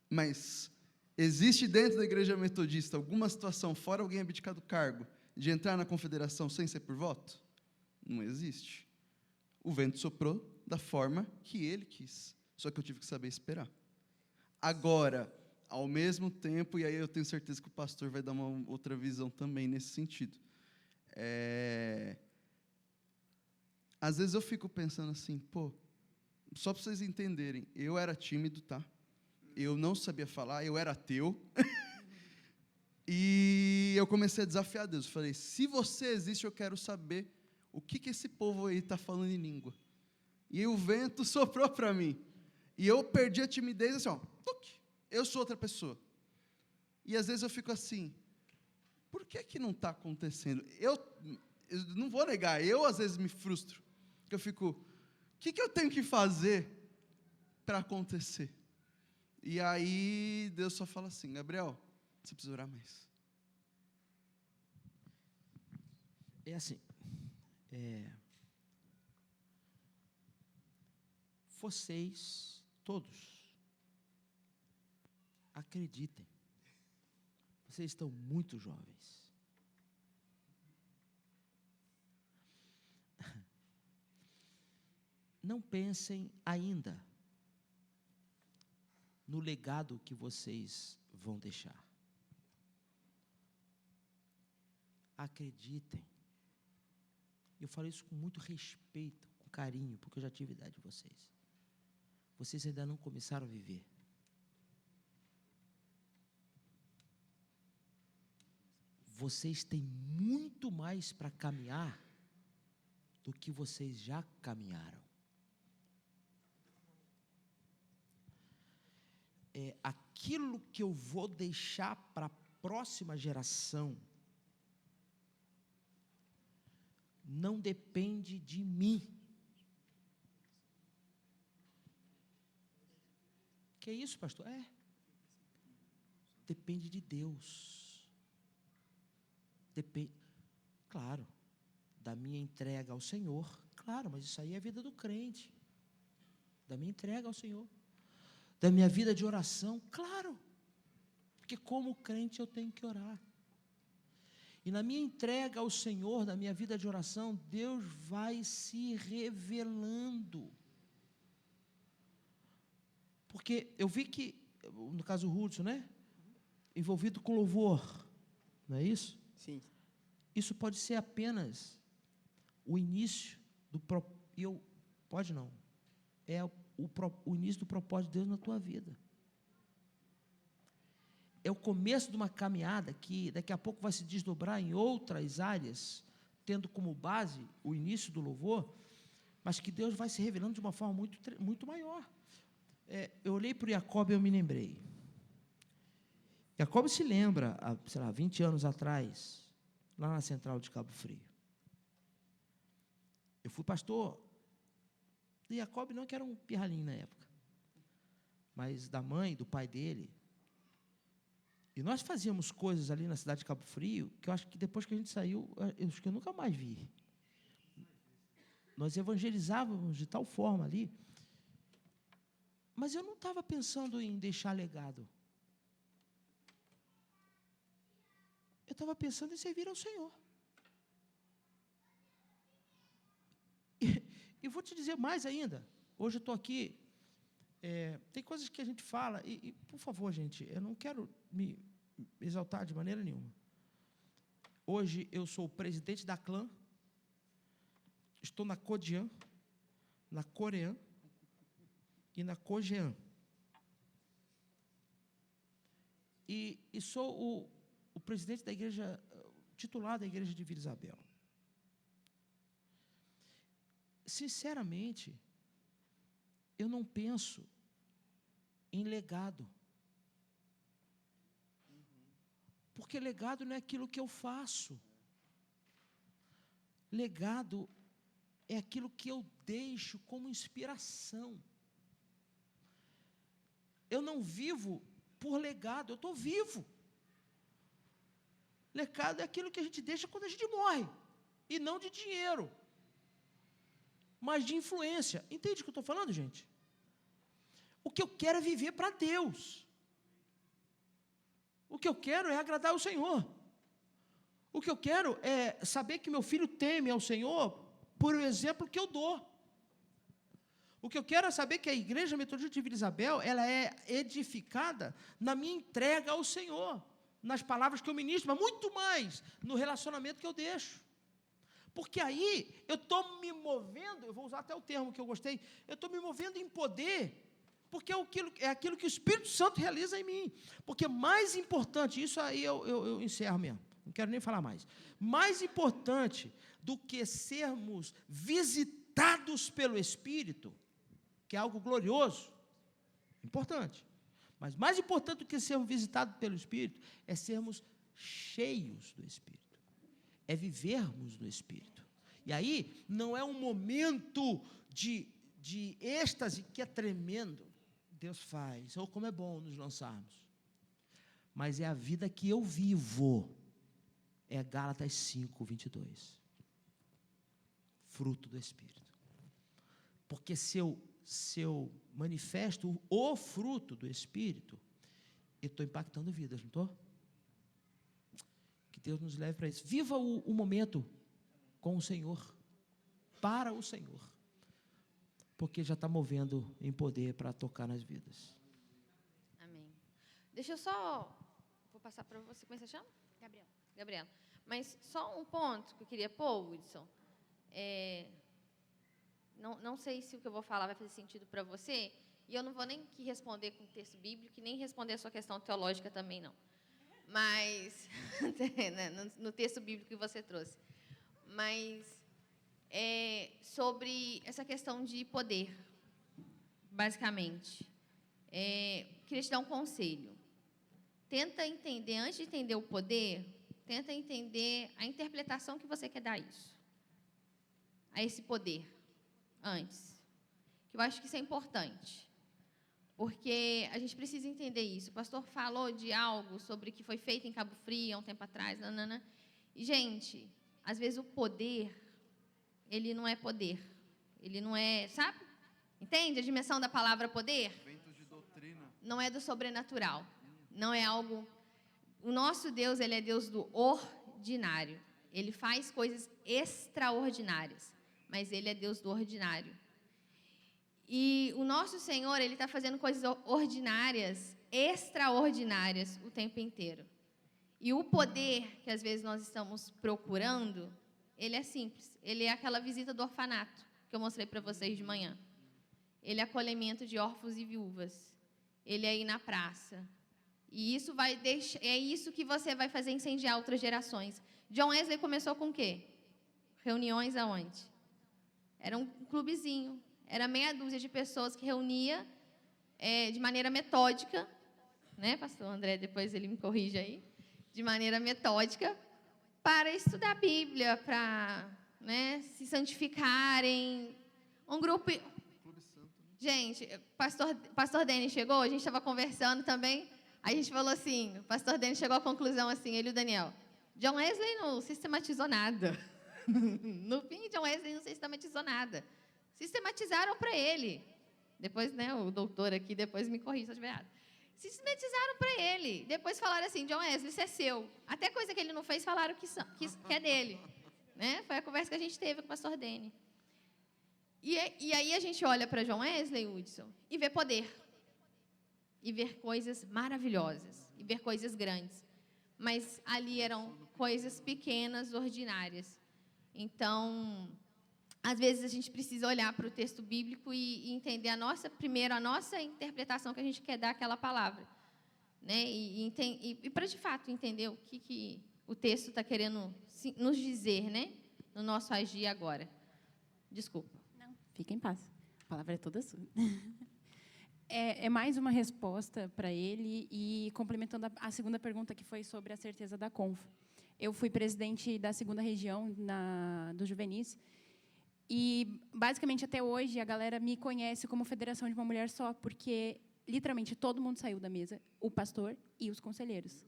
Mas existe dentro da igreja metodista alguma situação, fora alguém abdicar do cargo, de entrar na confederação sem ser por voto? Não existe. O vento soprou da forma que ele quis. Só que eu tive que saber esperar. Agora, ao mesmo tempo, e aí eu tenho certeza que o pastor vai dar uma outra visão também nesse sentido. Às vezes eu fico pensando assim, só para vocês entenderem, eu era tímido, tá? Eu não sabia falar, eu era ateu. E eu comecei a desafiar Deus. Eu falei, se você existe, eu quero saber o que esse povo aí está falando em língua. E aí o vento soprou para mim. E eu perdi a timidez, assim, eu sou outra pessoa. E às vezes eu fico assim, por que não está acontecendo? Eu não vou negar, eu às vezes me frustro. Porque eu fico, o que eu tenho que fazer para acontecer? E aí Deus só fala assim, Gabriel, você precisa orar mais. É assim, vocês, todos, acreditem, vocês estão muito jovens. Não pensem ainda no legado que vocês vão deixar. Acreditem. Eu falo isso com muito respeito, com carinho, porque eu já tive a idade de vocês. Vocês ainda não começaram a viver. Vocês têm muito mais para caminhar do que vocês já caminharam. Aquilo que eu vou deixar para a próxima geração não depende de mim. Que isso, pastor? Depende de Deus. Depende, claro, da minha entrega ao Senhor. Claro, mas isso aí é a vida do crente. Da minha entrega ao Senhor. Da minha vida de oração, claro. Porque como crente eu tenho que orar. E na minha entrega ao Senhor, na minha vida de oração, Deus vai se revelando. Porque eu vi que, no caso do Hudson, né? Envolvido com louvor, não é isso? Sim. Isso pode ser apenas o início do... Pode não. É o início do propósito de Deus na tua vida. É o começo de uma caminhada que daqui a pouco vai se desdobrar em outras áreas, tendo como base o início do louvor, mas que Deus vai se revelando de uma forma muito maior. Eu olhei para o Jacob e eu me lembrei. Jacob se lembra, há, sei lá, 20 anos atrás, lá na central de Cabo Frio. Eu fui pastor de Jacob, não que era um pirralhinho na época, mas da mãe, do pai dele. E nós fazíamos coisas ali na cidade de Cabo Frio, que eu acho que depois que a gente saiu, eu acho que eu nunca mais vi. Nós evangelizávamos de tal forma ali, mas eu não estava pensando em deixar legado. Eu estava pensando em servir ao Senhor. E vou te dizer mais ainda. Hoje eu estou aqui. Tem coisas que a gente fala, e, por favor, gente, eu não quero me exaltar de maneira nenhuma. Hoje eu sou o presidente da clã, estou na Codian, na Corean e na Cogean. E sou o presidente da igreja, titular da igreja de Vila Isabel. Sinceramente, eu não penso em legado. Porque legado não é aquilo que eu faço. Legado é aquilo que eu deixo como inspiração. Eu não vivo por legado, eu estou vivo. Legado é aquilo que a gente deixa quando a gente morre, e não de dinheiro, mas de influência. Entende o que eu estou falando, gente? O que eu quero é viver para Deus. O que eu quero é agradar o Senhor. O que eu quero é saber que meu filho teme ao Senhor por o exemplo que eu dou. O que eu quero é saber que a Igreja Metodista de Vila Isabel, ela é edificada na minha entrega ao Senhor, nas palavras que eu ministro, mas muito mais no relacionamento que eu deixo. Porque aí eu estou me movendo, eu vou usar até o termo que eu gostei, eu estou me movendo em poder, porque é aquilo que o Espírito Santo realiza em mim. Porque mais importante, isso aí eu encerro mesmo, não quero nem falar mais. Mais importante do que sermos visitados pelo Espírito, que é algo glorioso, importante, mas mais importante do que sermos visitados pelo Espírito, é sermos cheios do Espírito, é vivermos no Espírito. E aí, não é um momento de êxtase que é tremendo, Deus faz, ou como é bom nos lançarmos, mas é a vida que eu vivo, é Gálatas 5:22, fruto do Espírito. Porque se eu manifesto o fruto do Espírito, eu estou impactando vidas, não estou? Que Deus nos leve para isso. Viva o momento com o Senhor, para o Senhor, porque já está movendo em poder para tocar nas vidas. Amém. Deixa eu só... Vou passar para você. Como é que você chama? Gabriela. Mas só um ponto que eu queria pôr, Hudson. Não sei se o que eu vou falar vai fazer sentido para você, e eu não vou nem que responder com texto bíblico, nem responder a sua questão teológica também, não. Mas, no texto bíblico que você trouxe. Mas, sobre essa questão de poder, basicamente. Queria te dar um conselho. Tenta entender, antes de entender o poder, tenta entender a interpretação que você quer dar a esse poder. Antes. Eu acho que isso é importante. Porque a gente precisa entender isso. O pastor falou de algo sobre que foi feito em Cabo Frio há um tempo atrás. Nanana. E, gente, às vezes o poder, ele não é poder. Ele não é, sabe? Entende a dimensão da palavra poder? Ventos de doutrina. Não é do sobrenatural. Não é algo... O nosso Deus, ele é Deus do ordinário. Ele faz coisas extraordinárias. Mas Ele é Deus do ordinário. E o nosso Senhor, Ele está fazendo coisas ordinárias, extraordinárias, o tempo inteiro. E o poder que às vezes nós estamos procurando, ele é simples. Ele é aquela visita do orfanato que eu mostrei para vocês de manhã. ele é acolhimento de órfãos e viúvas, ele é ir na praça. E isso vai é isso que você vai fazer incendiar outras gerações. John Wesley começou com o quê? Reuniões aonde? Era um clubezinho, era meia dúzia de pessoas que reunia de maneira metódica, né, pastor André, depois ele me corrige aí, de maneira metódica, para estudar a Bíblia, para, né, se santificarem. Um grupo... Gente, pastor Denis chegou, a gente estava conversando também, a gente falou assim, o pastor Denis chegou à conclusão assim, ele e o Daniel, John Wesley não sistematizou nada. No fim, John Wesley não sistematizou nada. Sistematizaram para ele. Depois, né, o doutor aqui, depois me corrige se eu estiver errado. Sistematizaram para ele. Depois falaram assim, John Wesley, isso é seu. Até coisa que ele não fez, falaram que é dele. Né? Foi a conversa que a gente teve com o pastor Denis. E aí a gente olha para John Wesley, Hudson, e vê poder. E ver coisas maravilhosas. E ver coisas grandes. Mas ali eram coisas pequenas, ordinárias. Então, às vezes a gente precisa olhar para o texto bíblico e entender primeiro a nossa interpretação que a gente quer dar àquela palavra, né? E para de fato entender o que o texto está querendo nos dizer, né? No nosso agir agora. Desculpa. Não, fica em paz. A palavra é toda sua. É mais uma resposta para ele e complementando a segunda pergunta que foi sobre a certeza da Conf. Eu fui presidente da 2ª região do Juvenis e, basicamente, até hoje, a galera me conhece como Federação de uma Mulher Só, porque, literalmente, todo mundo saiu da mesa, o pastor e os conselheiros.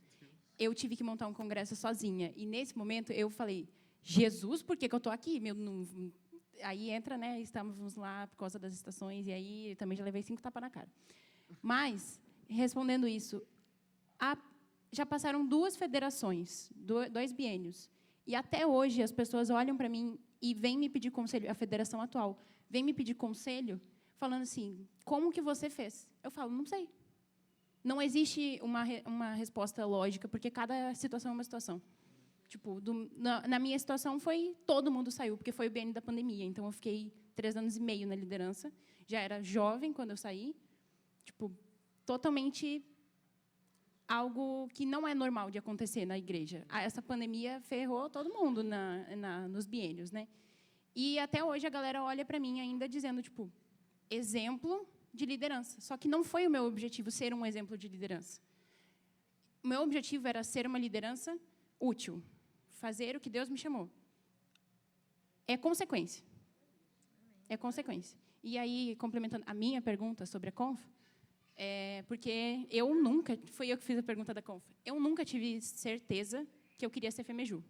Eu tive que montar um congresso sozinha. E, nesse momento, eu falei, Jesus, por que eu estou aqui? Aí entra, né, estávamos lá por causa das estações, e aí também já levei 5 tapas na cara. Mas, respondendo isso, já passaram 2 federações, 2 biênios, e até hoje as pessoas olham para mim e vêm me pedir conselho, a federação atual, vem me pedir conselho, falando assim, como que você fez? Eu falo, não sei. Não existe uma resposta lógica, porque cada situação é uma situação. Tipo, na minha situação, todo mundo saiu, porque foi o biênio da pandemia. Então, eu fiquei 3 anos e meio na liderança. Já era jovem quando eu saí. Tipo, totalmente algo que não é normal de acontecer na igreja. Essa pandemia ferrou todo mundo nos biênios, né? E, até hoje, a galera olha para mim ainda dizendo, tipo, exemplo de liderança. Só que não foi o meu objetivo ser um exemplo de liderança. O meu objetivo era ser uma liderança útil. Fazer o que Deus me chamou. É consequência. É consequência. E aí, complementando a minha pergunta sobre a Conf, porque foi eu que fiz a pergunta da Conf, eu nunca tive certeza que eu queria ser FEMEJU.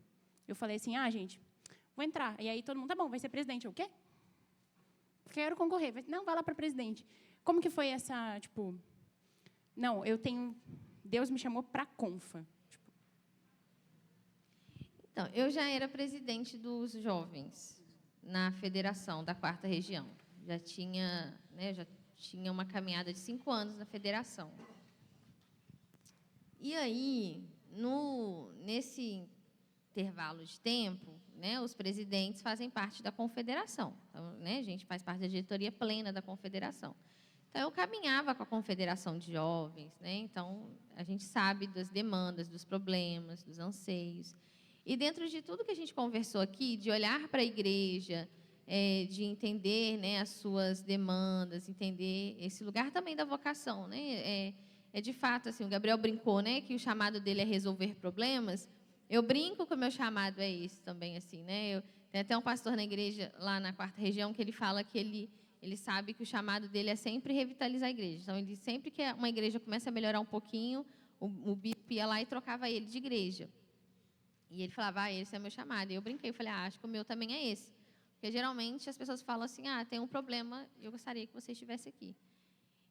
Eu falei assim, gente, vou entrar. E aí todo mundo, tá bom, vai ser presidente. Eu, o quê? Quero concorrer. Não, vai lá para presidente. Como que foi essa, tipo... Não, Deus me chamou para a Confa. Então, eu já era presidente dos jovens na federação da 4ª região. Já tinha uma caminhada de 5 anos na federação. E aí, nesse intervalo de tempo, né, os presidentes fazem parte da confederação. Então, né, a gente faz parte da diretoria plena da confederação. Então, eu caminhava com a confederação de jovens, né? Então, a gente sabe das demandas, dos problemas, dos anseios. E dentro de tudo que a gente conversou aqui, de olhar para a igreja, de entender, né, as suas demandas, entender esse lugar também da vocação, né? De fato, assim, o Gabriel brincou, né, que o chamado dele é resolver problemas. Eu brinco que o meu chamado é esse também, assim, né? Tem até um pastor na igreja lá na 4ª região que ele fala que ele sabe que o chamado dele é sempre revitalizar a igreja. Então, ele sempre que uma igreja começa a melhorar um pouquinho, o bispo ia lá e trocava ele de igreja. E ele falava, esse é o meu chamado. E eu brinquei, eu falei, acho que o meu também é esse. Porque, geralmente, as pessoas falam assim, tem um problema, eu gostaria que você estivesse aqui.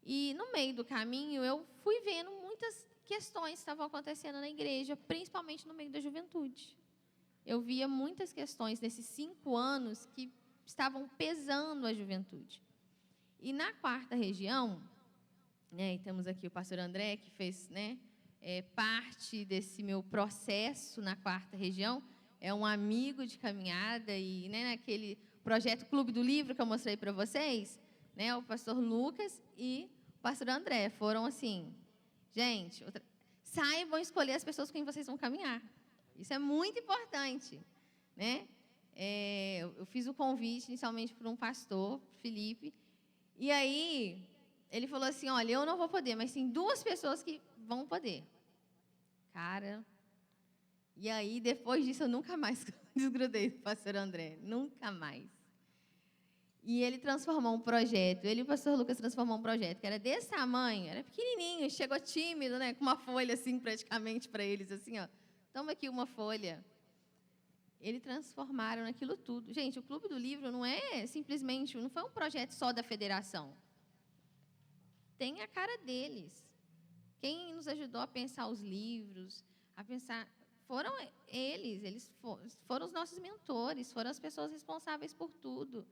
E, no meio do caminho, eu fui vendo muitas questões que estavam acontecendo na igreja, principalmente no meio da juventude. Eu via muitas questões nesses 5 anos que estavam pesando a juventude. E, na 4ª região, né, e temos aqui o pastor André, que fez, né, parte desse meu processo na 4ª região, é um amigo de caminhada, e, né, naquele projeto Clube do Livro que eu mostrei para vocês, né? O pastor Lucas e o pastor André foram assim, gente, saibam escolher as pessoas com quem vocês vão caminhar. Isso é muito importante, né? Eu fiz o convite inicialmente para um pastor, Felipe, e aí ele falou assim, olha, eu não vou poder, mas tem 2 pessoas que vão poder. Cara, e aí depois disso eu nunca mais desgrudei do pastor André, nunca mais. E ele transformou um projeto, ele e o pastor Lucas transformou um projeto que era desse tamanho, era pequenininho, chegou tímido, né, com uma folha assim praticamente para eles, assim, ó, toma aqui uma folha. Eles transformaram aquilo tudo. Gente, o Clube do Livro não é simplesmente, não foi um projeto só da federação. Tem a cara deles. Quem nos ajudou a pensar os livros, a pensar, foram eles foram os nossos mentores, foram as pessoas responsáveis por tudo,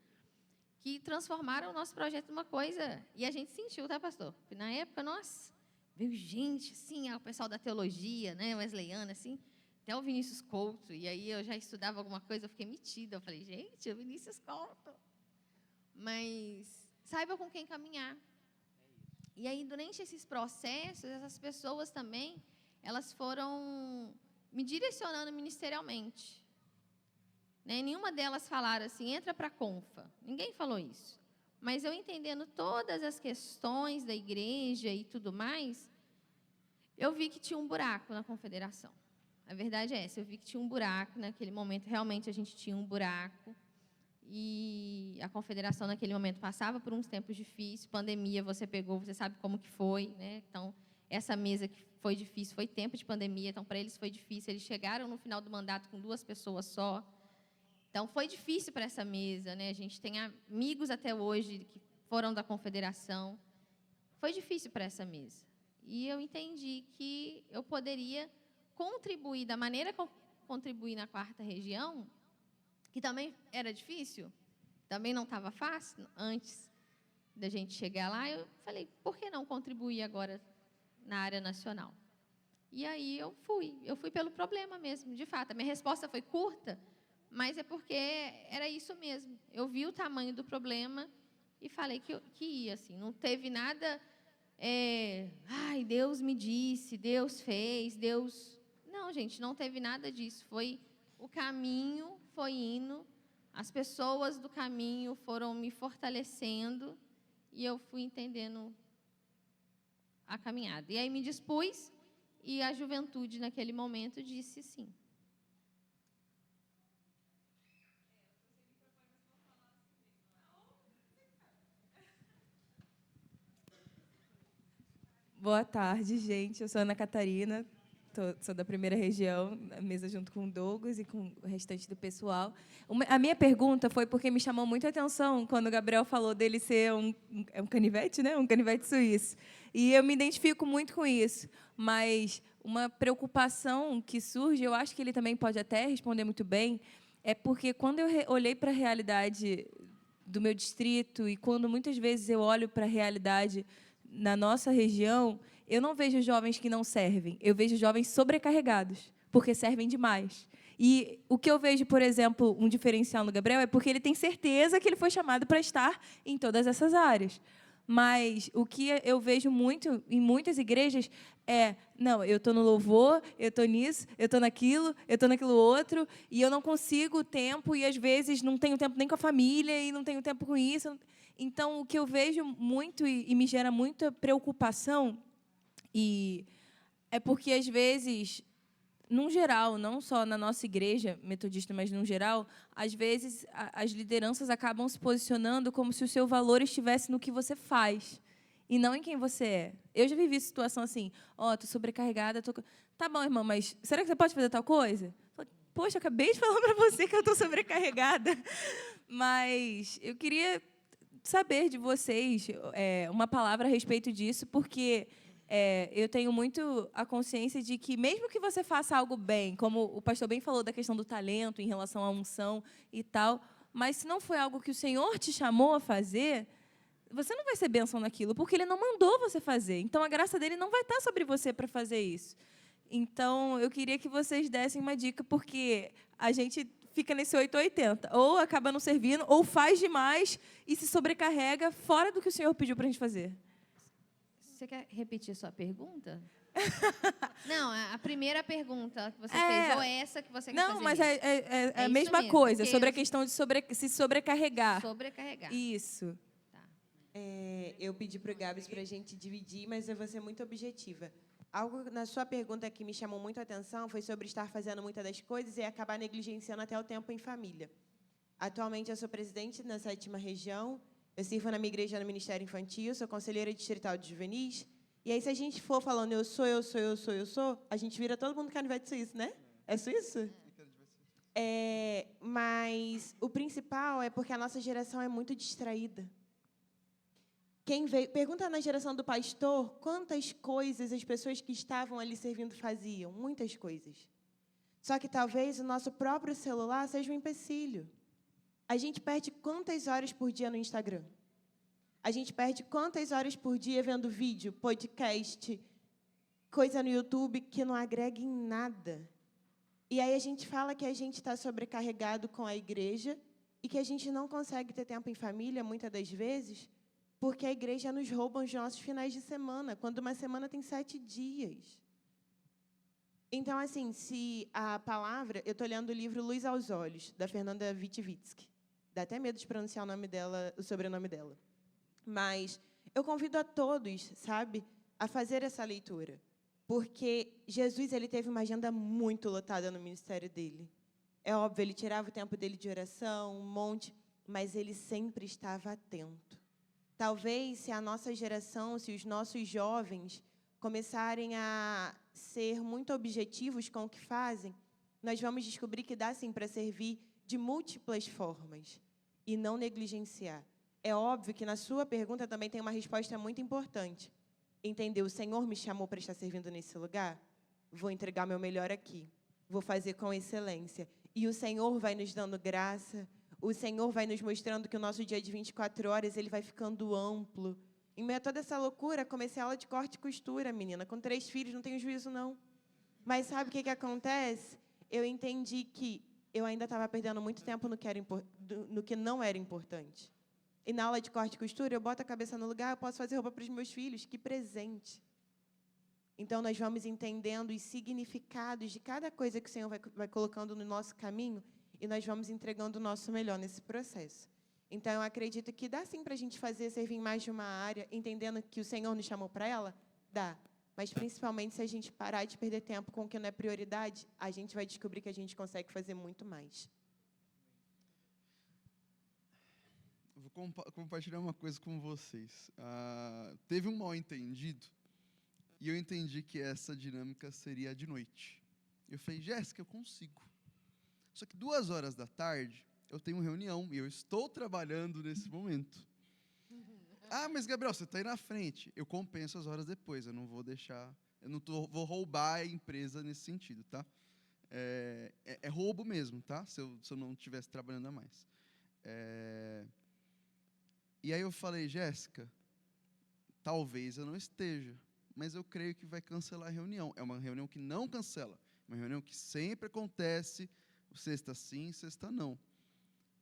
que transformaram o nosso projeto numa coisa, e a gente sentiu, tá, pastor? Na época, nossa, veio gente, assim, o pessoal da teologia, né, wesleyana, assim, até o Vinícius Couto, e aí eu já estudava alguma coisa, eu fiquei metida, eu falei, gente, o Vinícius Couto. Mas saiba com quem caminhar. E aí, durante esses processos, essas pessoas também, elas foram me direcionando ministerialmente. Né? Nenhuma delas falaram assim, entra para a Confa. Ninguém falou isso. Mas eu entendendo todas as questões da igreja e tudo mais, eu vi que tinha um buraco na confederação. A verdade é essa, eu vi que tinha um buraco naquele momento, realmente a gente tinha um buraco, e a confederação naquele momento passava por uns tempos difíceis, pandemia, você pegou, você sabe como que foi, né? Então, essa mesa que foi difícil, foi tempo de pandemia, então para eles foi difícil, eles chegaram no final do mandato com 2 pessoas só, então foi difícil para essa mesa, né? A gente tem amigos até hoje que foram da confederação, foi difícil para essa mesa, e eu entendi que eu poderia contribuir da maneira que eu contribuí na 4ª região, que também era difícil, também não estava fácil, antes da gente chegar lá, eu falei, por que não contribuir agora na área nacional? E aí eu fui pelo problema mesmo, de fato. A minha resposta foi curta, mas é porque era isso mesmo. Eu vi o tamanho do problema e falei que ia, assim, não teve nada, ai, Deus me disse, Deus fez, Deus... Não, gente, não teve nada disso. Foi o caminho, foi indo, as pessoas do caminho foram me fortalecendo e eu fui entendendo a caminhada. E aí me dispus e a juventude, naquele momento, disse sim. Boa tarde, gente. Eu sou Ana Catarina, sou da 1ª região, na mesa junto com o Douglas e com o restante do pessoal. A minha pergunta foi porque me chamou muito a atenção quando o Gabriel falou dele ser um canivete, né? Um canivete suíço. E eu me identifico muito com isso. Mas uma preocupação que surge, eu acho que ele também pode até responder muito bem, é porque quando eu olhei para a realidade do meu distrito e quando muitas vezes eu olho para a realidade na nossa região, eu não vejo jovens que não servem, eu vejo jovens sobrecarregados, porque servem demais. E o que eu vejo, por exemplo, um diferencial no Gabriel é porque ele tem certeza que ele foi chamado para estar em todas essas áreas. Mas o que eu vejo muito em muitas igrejas é, não, eu estou no louvor, eu estou nisso, eu estou naquilo outro, e eu não consigo tempo, e às vezes não tenho tempo nem com a família, e não tenho tempo com isso. Então, o que eu vejo muito e me gera muita preocupação, e é porque, às vezes, num geral, não só na nossa igreja metodista, mas num geral, às vezes as lideranças acabam se posicionando como se o seu valor estivesse no que você faz e não em quem você é. Eu já vivi situação assim, estou sobrecarregada, tá bom, irmã, mas será que você pode fazer tal coisa? Poxa, eu acabei de falar para você que eu estou sobrecarregada. Mas eu queria saber de vocês uma palavra a respeito disso, porque eu tenho muito a consciência de que, mesmo que você faça algo bem, como o pastor bem falou da questão do talento em relação à unção e tal, mas se não foi algo que o Senhor te chamou a fazer, você não vai ser bênção naquilo, porque Ele não mandou você fazer. Então, a graça dele não vai estar sobre você para fazer isso. Então, eu queria que vocês dessem uma dica, porque a gente fica nesse 880. Ou acaba não servindo, ou faz demais e se sobrecarrega fora do que o Senhor pediu para a gente fazer. Você quer repetir sua pergunta? Não, a primeira pergunta que você fez, ou essa que você quer fazer? Não, mas mesmo? é a isso mesma mesmo, coisa, porque sobre a questão de se sobrecarregar. Sobrecarregar. Isso. Eu pedi para o Gabs para a gente dividir, mas eu vou ser muito objetiva. Algo na sua pergunta que me chamou muito a atenção foi sobre estar fazendo muitas das coisas e acabar negligenciando até o tempo em família. Atualmente, eu sou presidente na 7ª região, eu sirvo na minha igreja no Ministério Infantil, sou conselheira distrital de juvenis. E aí, se a gente for falando eu sou, a gente vira todo mundo canivete suíço, né? É suíço? Mas o principal é porque a nossa geração é muito distraída. Quem veio, pergunta na geração do pastor quantas coisas as pessoas que estavam ali servindo faziam. Muitas coisas. Só que talvez o nosso próprio celular seja um empecilho. A gente perde quantas horas por dia no Instagram? A gente perde quantas horas por dia vendo vídeo, podcast, coisa no YouTube que não agrega em nada. E aí a gente fala que a gente está sobrecarregado com a igreja e que a gente não consegue ter tempo em família, muitas das vezes, porque a igreja nos rouba os nossos finais de semana, quando uma semana tem 7 dias. Então, assim, se a palavra... Eu estou lendo o livro Luz aos Olhos, da Fernanda Witwicki. Dá até medo de pronunciar o sobrenome dela. Mas eu convido a todos, sabe, a fazer essa leitura. Porque Jesus ele teve uma agenda muito lotada no ministério dele. É óbvio, ele tirava o tempo dele de oração, um monte, mas ele sempre estava atento. Talvez, se a nossa geração, se os nossos jovens começarem a ser muito objetivos com o que fazem, nós vamos descobrir que dá, sim, para servir de múltiplas formas e não negligenciar. É óbvio que na sua pergunta também tem uma resposta muito importante. Entendeu? O Senhor me chamou para estar servindo nesse lugar? Vou entregar meu melhor aqui. Vou fazer com excelência. E o Senhor vai nos dando graça. O Senhor vai nos mostrando que o nosso dia de 24 horas ele vai ficando amplo. Em meio a toda essa loucura, comecei a aula de corte e costura, menina. Com 3 filhos, não tenho juízo, não. Mas sabe o que acontece? Eu entendi que eu ainda estava perdendo muito tempo no que não era importante. E na aula de corte e costura, eu boto a cabeça no lugar, eu posso fazer roupa para os meus filhos. Que presente! Então, nós vamos entendendo os significados de cada coisa que o Senhor vai colocando no nosso caminho e nós vamos entregando o nosso melhor nesse processo. Então, eu acredito que dá sim para a gente servir em mais de uma área, entendendo que o Senhor nos chamou para ela? Dá. Mas, principalmente, se a gente parar de perder tempo com o que não é prioridade, a gente vai descobrir que a gente consegue fazer muito mais. Eu vou compartilhar uma coisa com vocês. Teve um mal-entendido e eu entendi que essa dinâmica seria de noite. Eu falei, Jéssica, eu consigo. Só que 2 horas da tarde, eu tenho reunião e eu estou trabalhando nesse momento. Mas, Gabriel, você está aí na frente. Eu compenso as horas depois, eu não vou deixar... vou roubar a empresa nesse sentido, tá? É roubo mesmo, tá? Se eu não estivesse trabalhando a mais. E aí eu falei, Jéssica, talvez eu não esteja, mas eu creio que vai cancelar a reunião. É uma reunião que não cancela, uma reunião que sempre acontece, sexta sim, sexta não.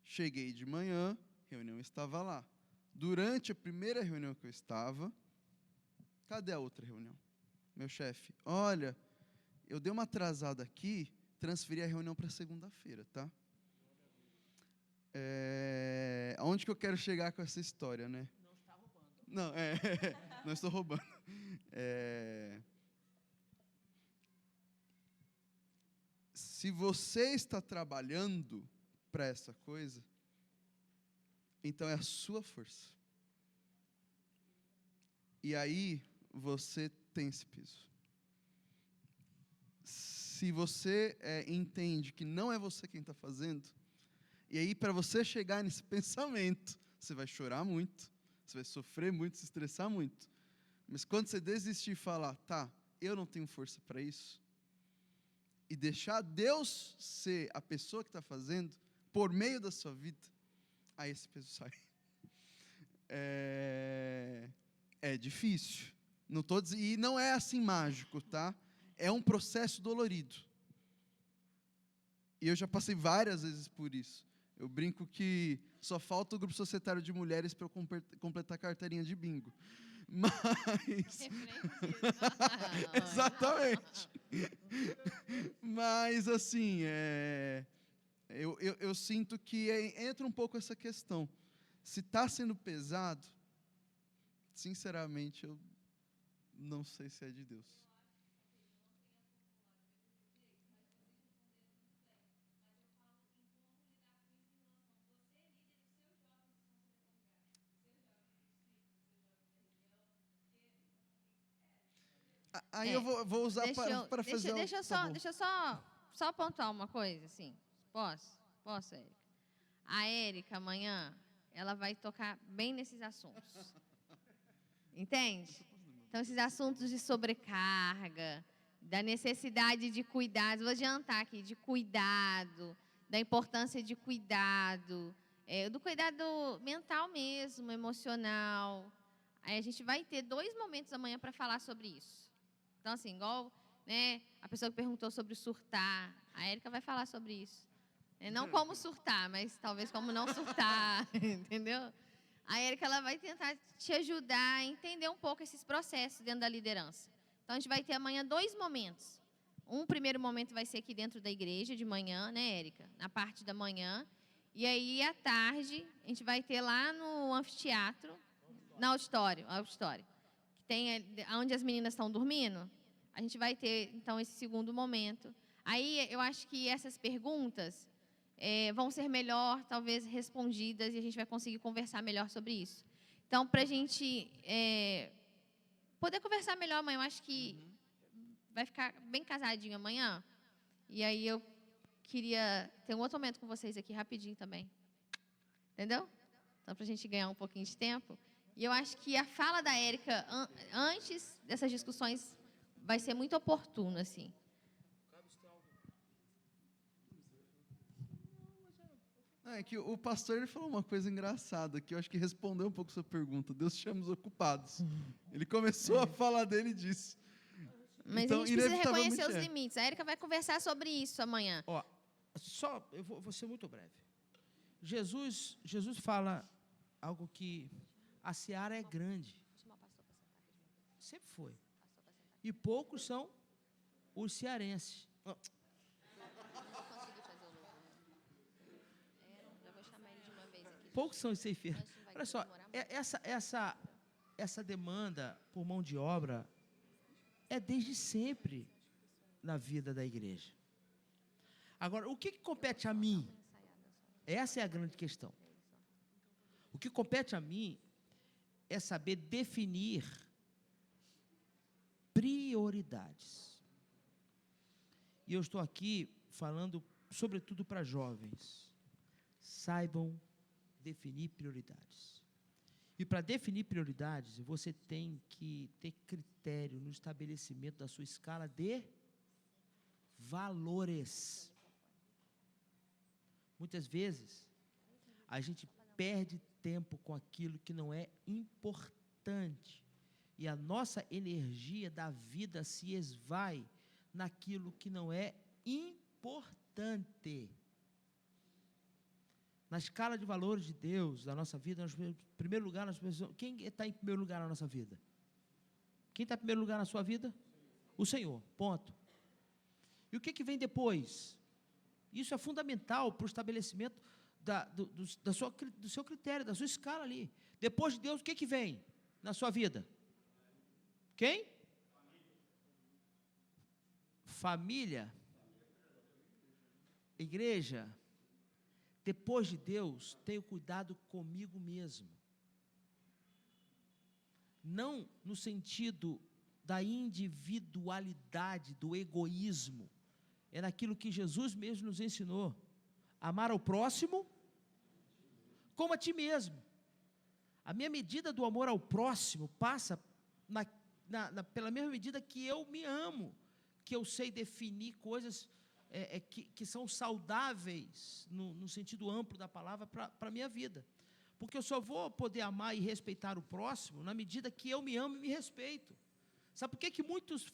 Cheguei de manhã, reunião estava lá. Durante a primeira reunião que eu estava, cadê a outra reunião? Meu chefe, olha, eu dei uma atrasada aqui, transferi a reunião para segunda-feira, tá? Aonde que eu quero chegar com essa história, né? Não está roubando. Não, não estou roubando. Se você está trabalhando para essa coisa, então é a sua força. E aí você tem esse peso. Se você entende que não é você quem está fazendo, e aí para você chegar nesse pensamento, você vai chorar muito, você vai sofrer muito, se estressar muito. Mas quando você desistir e falar, tá, eu não tenho força para isso, e deixar Deus ser a pessoa que está fazendo, por meio da sua vida, aí esse peso sai. É difícil. E não é assim mágico, tá? É um processo dolorido. E eu já passei várias vezes por isso. Eu brinco que só falta o grupo societário de mulheres para eu completar a carteirinha de bingo. Mas... Exatamente. Mas, assim, eu sinto que entra um pouco essa questão. Se está sendo pesado, sinceramente, eu não sei se é de Deus. Aí eu vou usar para fazer... Deixa eu só pontuar uma coisa, assim. Posso, Érica? A Érica, amanhã, ela vai tocar bem nesses assuntos. Entende? Então, esses assuntos de sobrecarga, da necessidade de cuidado, vou adiantar aqui, de cuidado, da importância de cuidado, do cuidado mental mesmo, emocional. Aí a gente vai ter 2 momentos amanhã para falar sobre isso. Então, assim, igual, né, a pessoa que perguntou sobre surtar, a Érica vai falar sobre isso. Não como surtar, mas talvez como não surtar, entendeu? A Érica, ela vai tentar te ajudar a entender um pouco esses processos dentro da liderança. Então, a gente vai ter amanhã 2 momentos. Um primeiro momento vai ser aqui dentro da igreja, de manhã, né, Érica? Na parte da manhã. E aí, à tarde, a gente vai ter lá no anfiteatro, no auditório, que tem onde as meninas estão dormindo. A gente vai ter, então, esse segundo momento. Aí, eu acho que essas perguntas vão ser melhor, talvez, respondidas, e a gente vai conseguir conversar melhor sobre isso. Então, para a gente poder conversar melhor amanhã, eu acho que vai ficar bem casadinho amanhã. E aí, eu queria ter um outro momento com vocês aqui, rapidinho também. Entendeu? Então, para a gente ganhar um pouquinho de tempo. E eu acho que a fala da Érica, antes dessas discussões, vai ser muito oportuna, assim. É que o pastor ele falou uma coisa engraçada, que eu acho que respondeu um pouco a sua pergunta. Deus chama os ocupados. Ele começou a falar dele disso. Mas então, a gente precisa reconhecer os limites. A Érica vai conversar sobre isso amanhã. Ó, eu vou ser muito breve. Jesus fala algo que a seara é grande. Sempre foi. E poucos são os cearenses. Poucos são os ceifeiros. Olha só, essa demanda por mão de obra é desde sempre na vida da igreja. Agora, o que compete a mim? Essa é a grande questão. O que compete a mim é saber definir prioridades. E eu estou aqui falando, sobretudo para jovens. Saibam definir prioridades. E para definir prioridades, você tem que ter critério no estabelecimento da sua escala de valores. Muitas vezes, a gente perde tempo com aquilo que não é importante. E a nossa energia da vida se esvai naquilo que não é importante. Na escala de valores de Deus, da nossa vida, em primeiro lugar, quem está em primeiro lugar na nossa vida? Quem está em primeiro lugar na sua vida? O Senhor, ponto. E o que vem depois? Isso é fundamental para o estabelecimento do seu critério, da sua escala ali. Depois de Deus, o que vem na sua vida? Quem? Família. Igreja. Depois de Deus, tenho cuidado comigo mesmo. Não no sentido da individualidade, do egoísmo. É naquilo que Jesus mesmo nos ensinou. Amar ao próximo como a ti mesmo. A minha medida do amor ao próximo passa pela mesma medida que eu me amo, que eu sei definir coisas que são saudáveis no sentido amplo da palavra para a minha vida. Porque eu só vou poder amar e respeitar o próximo na medida que eu me amo e me respeito. Sabe por que muitos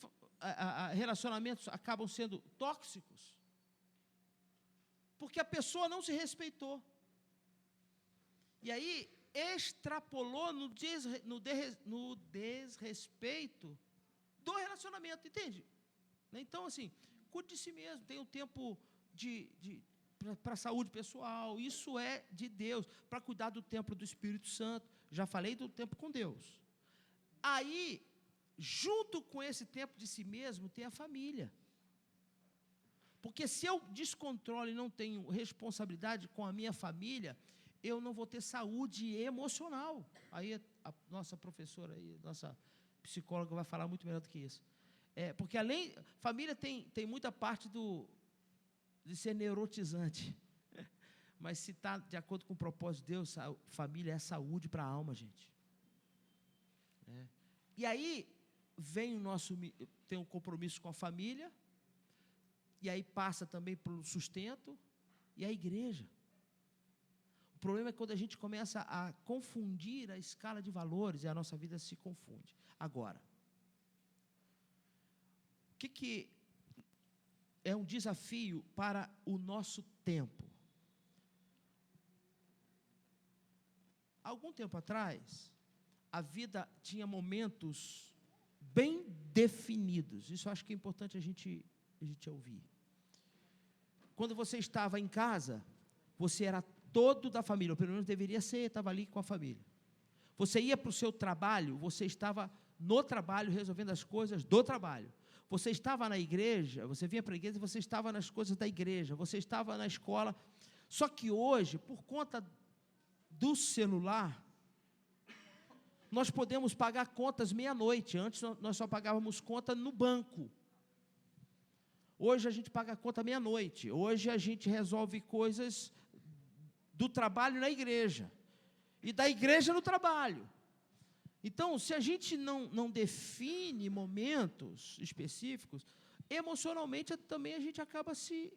relacionamentos acabam sendo tóxicos? porque a pessoa não se respeitou. E aí, extrapolou no desrespeito do relacionamento, entende? Então, assim, cuide de si mesmo, tenha um tempo para a saúde pessoal, isso é de Deus, para cuidar do templo do Espírito Santo. Já falei do tempo com Deus. Aí, junto com esse tempo de si mesmo, tem a família. Porque se eu descontrolo e não tenho responsabilidade com a minha família, eu não vou ter saúde emocional. Aí a nossa professora, aí, nossa psicóloga vai falar muito melhor do que isso. Porque família tem muita parte de ser neurotizante. Mas se está de acordo com o propósito de Deus, família é saúde para a alma, gente. E aí tem um compromisso com a família, e aí passa também para o sustento, e a igreja. O problema é quando a gente começa a confundir a escala de valores, e a nossa vida se confunde. Agora, o que é um desafio para o nosso tempo? Algum tempo atrás, a vida tinha momentos bem definidos. Isso eu acho que é importante a gente ouvir. Quando você estava em casa, você era todo da família, ou pelo menos deveria ser, estava ali com a família. Você ia para o seu trabalho, você estava no trabalho resolvendo as coisas do trabalho. Você estava na igreja, você vinha para a igreja, você estava nas coisas da igreja, você estava na escola. Só que hoje, por conta do celular, nós podemos pagar contas meia-noite. Antes nós só pagávamos conta no banco. Hoje a gente paga a conta meia-noite. Hoje a gente resolve coisas do trabalho na igreja e da igreja no trabalho. Então, se a gente não define momentos específicos, emocionalmente também a gente acaba se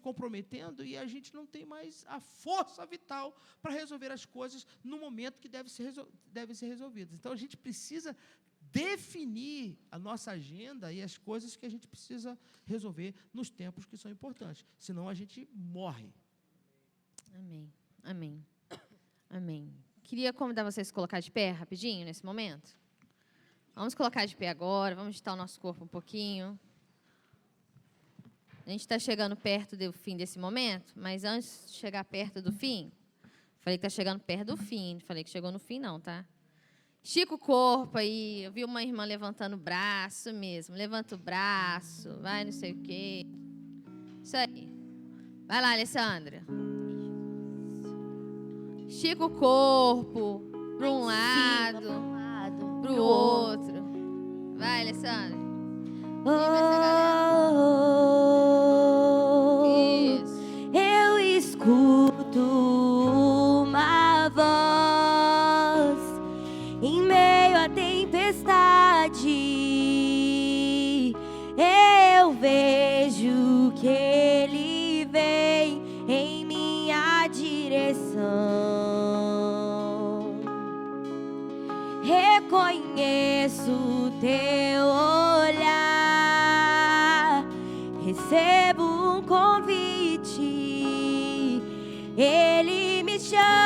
comprometendo e a gente não tem mais a força vital para resolver as coisas no momento que devem ser resolvidas. Então, a gente precisa definir a nossa agenda e as coisas que a gente precisa resolver nos tempos que são importantes. Senão, a gente morre. Amém. Amém. Amém. Queria convidar vocês a se colocar de pé rapidinho nesse momento. Vamos colocar de pé agora, vamos agitar o nosso corpo um pouquinho. A gente está chegando perto do fim desse momento, mas antes de chegar perto do fim, falei que está chegando perto do fim, falei que chegou no fim não, tá? Estica o corpo aí, eu vi uma irmã levantando o braço mesmo, levanta o braço, vai não sei o quê. Isso aí. Vai lá, Alessandra. Estica o corpo para um lado, para o outro. Vai, Alessandra. Vem essa galera. Eu escuto uma voz em meio à tempestade. Eu vejo que Ele vem em minha direção. Reconheço teu olhar, recebo um convite. Ele me chama.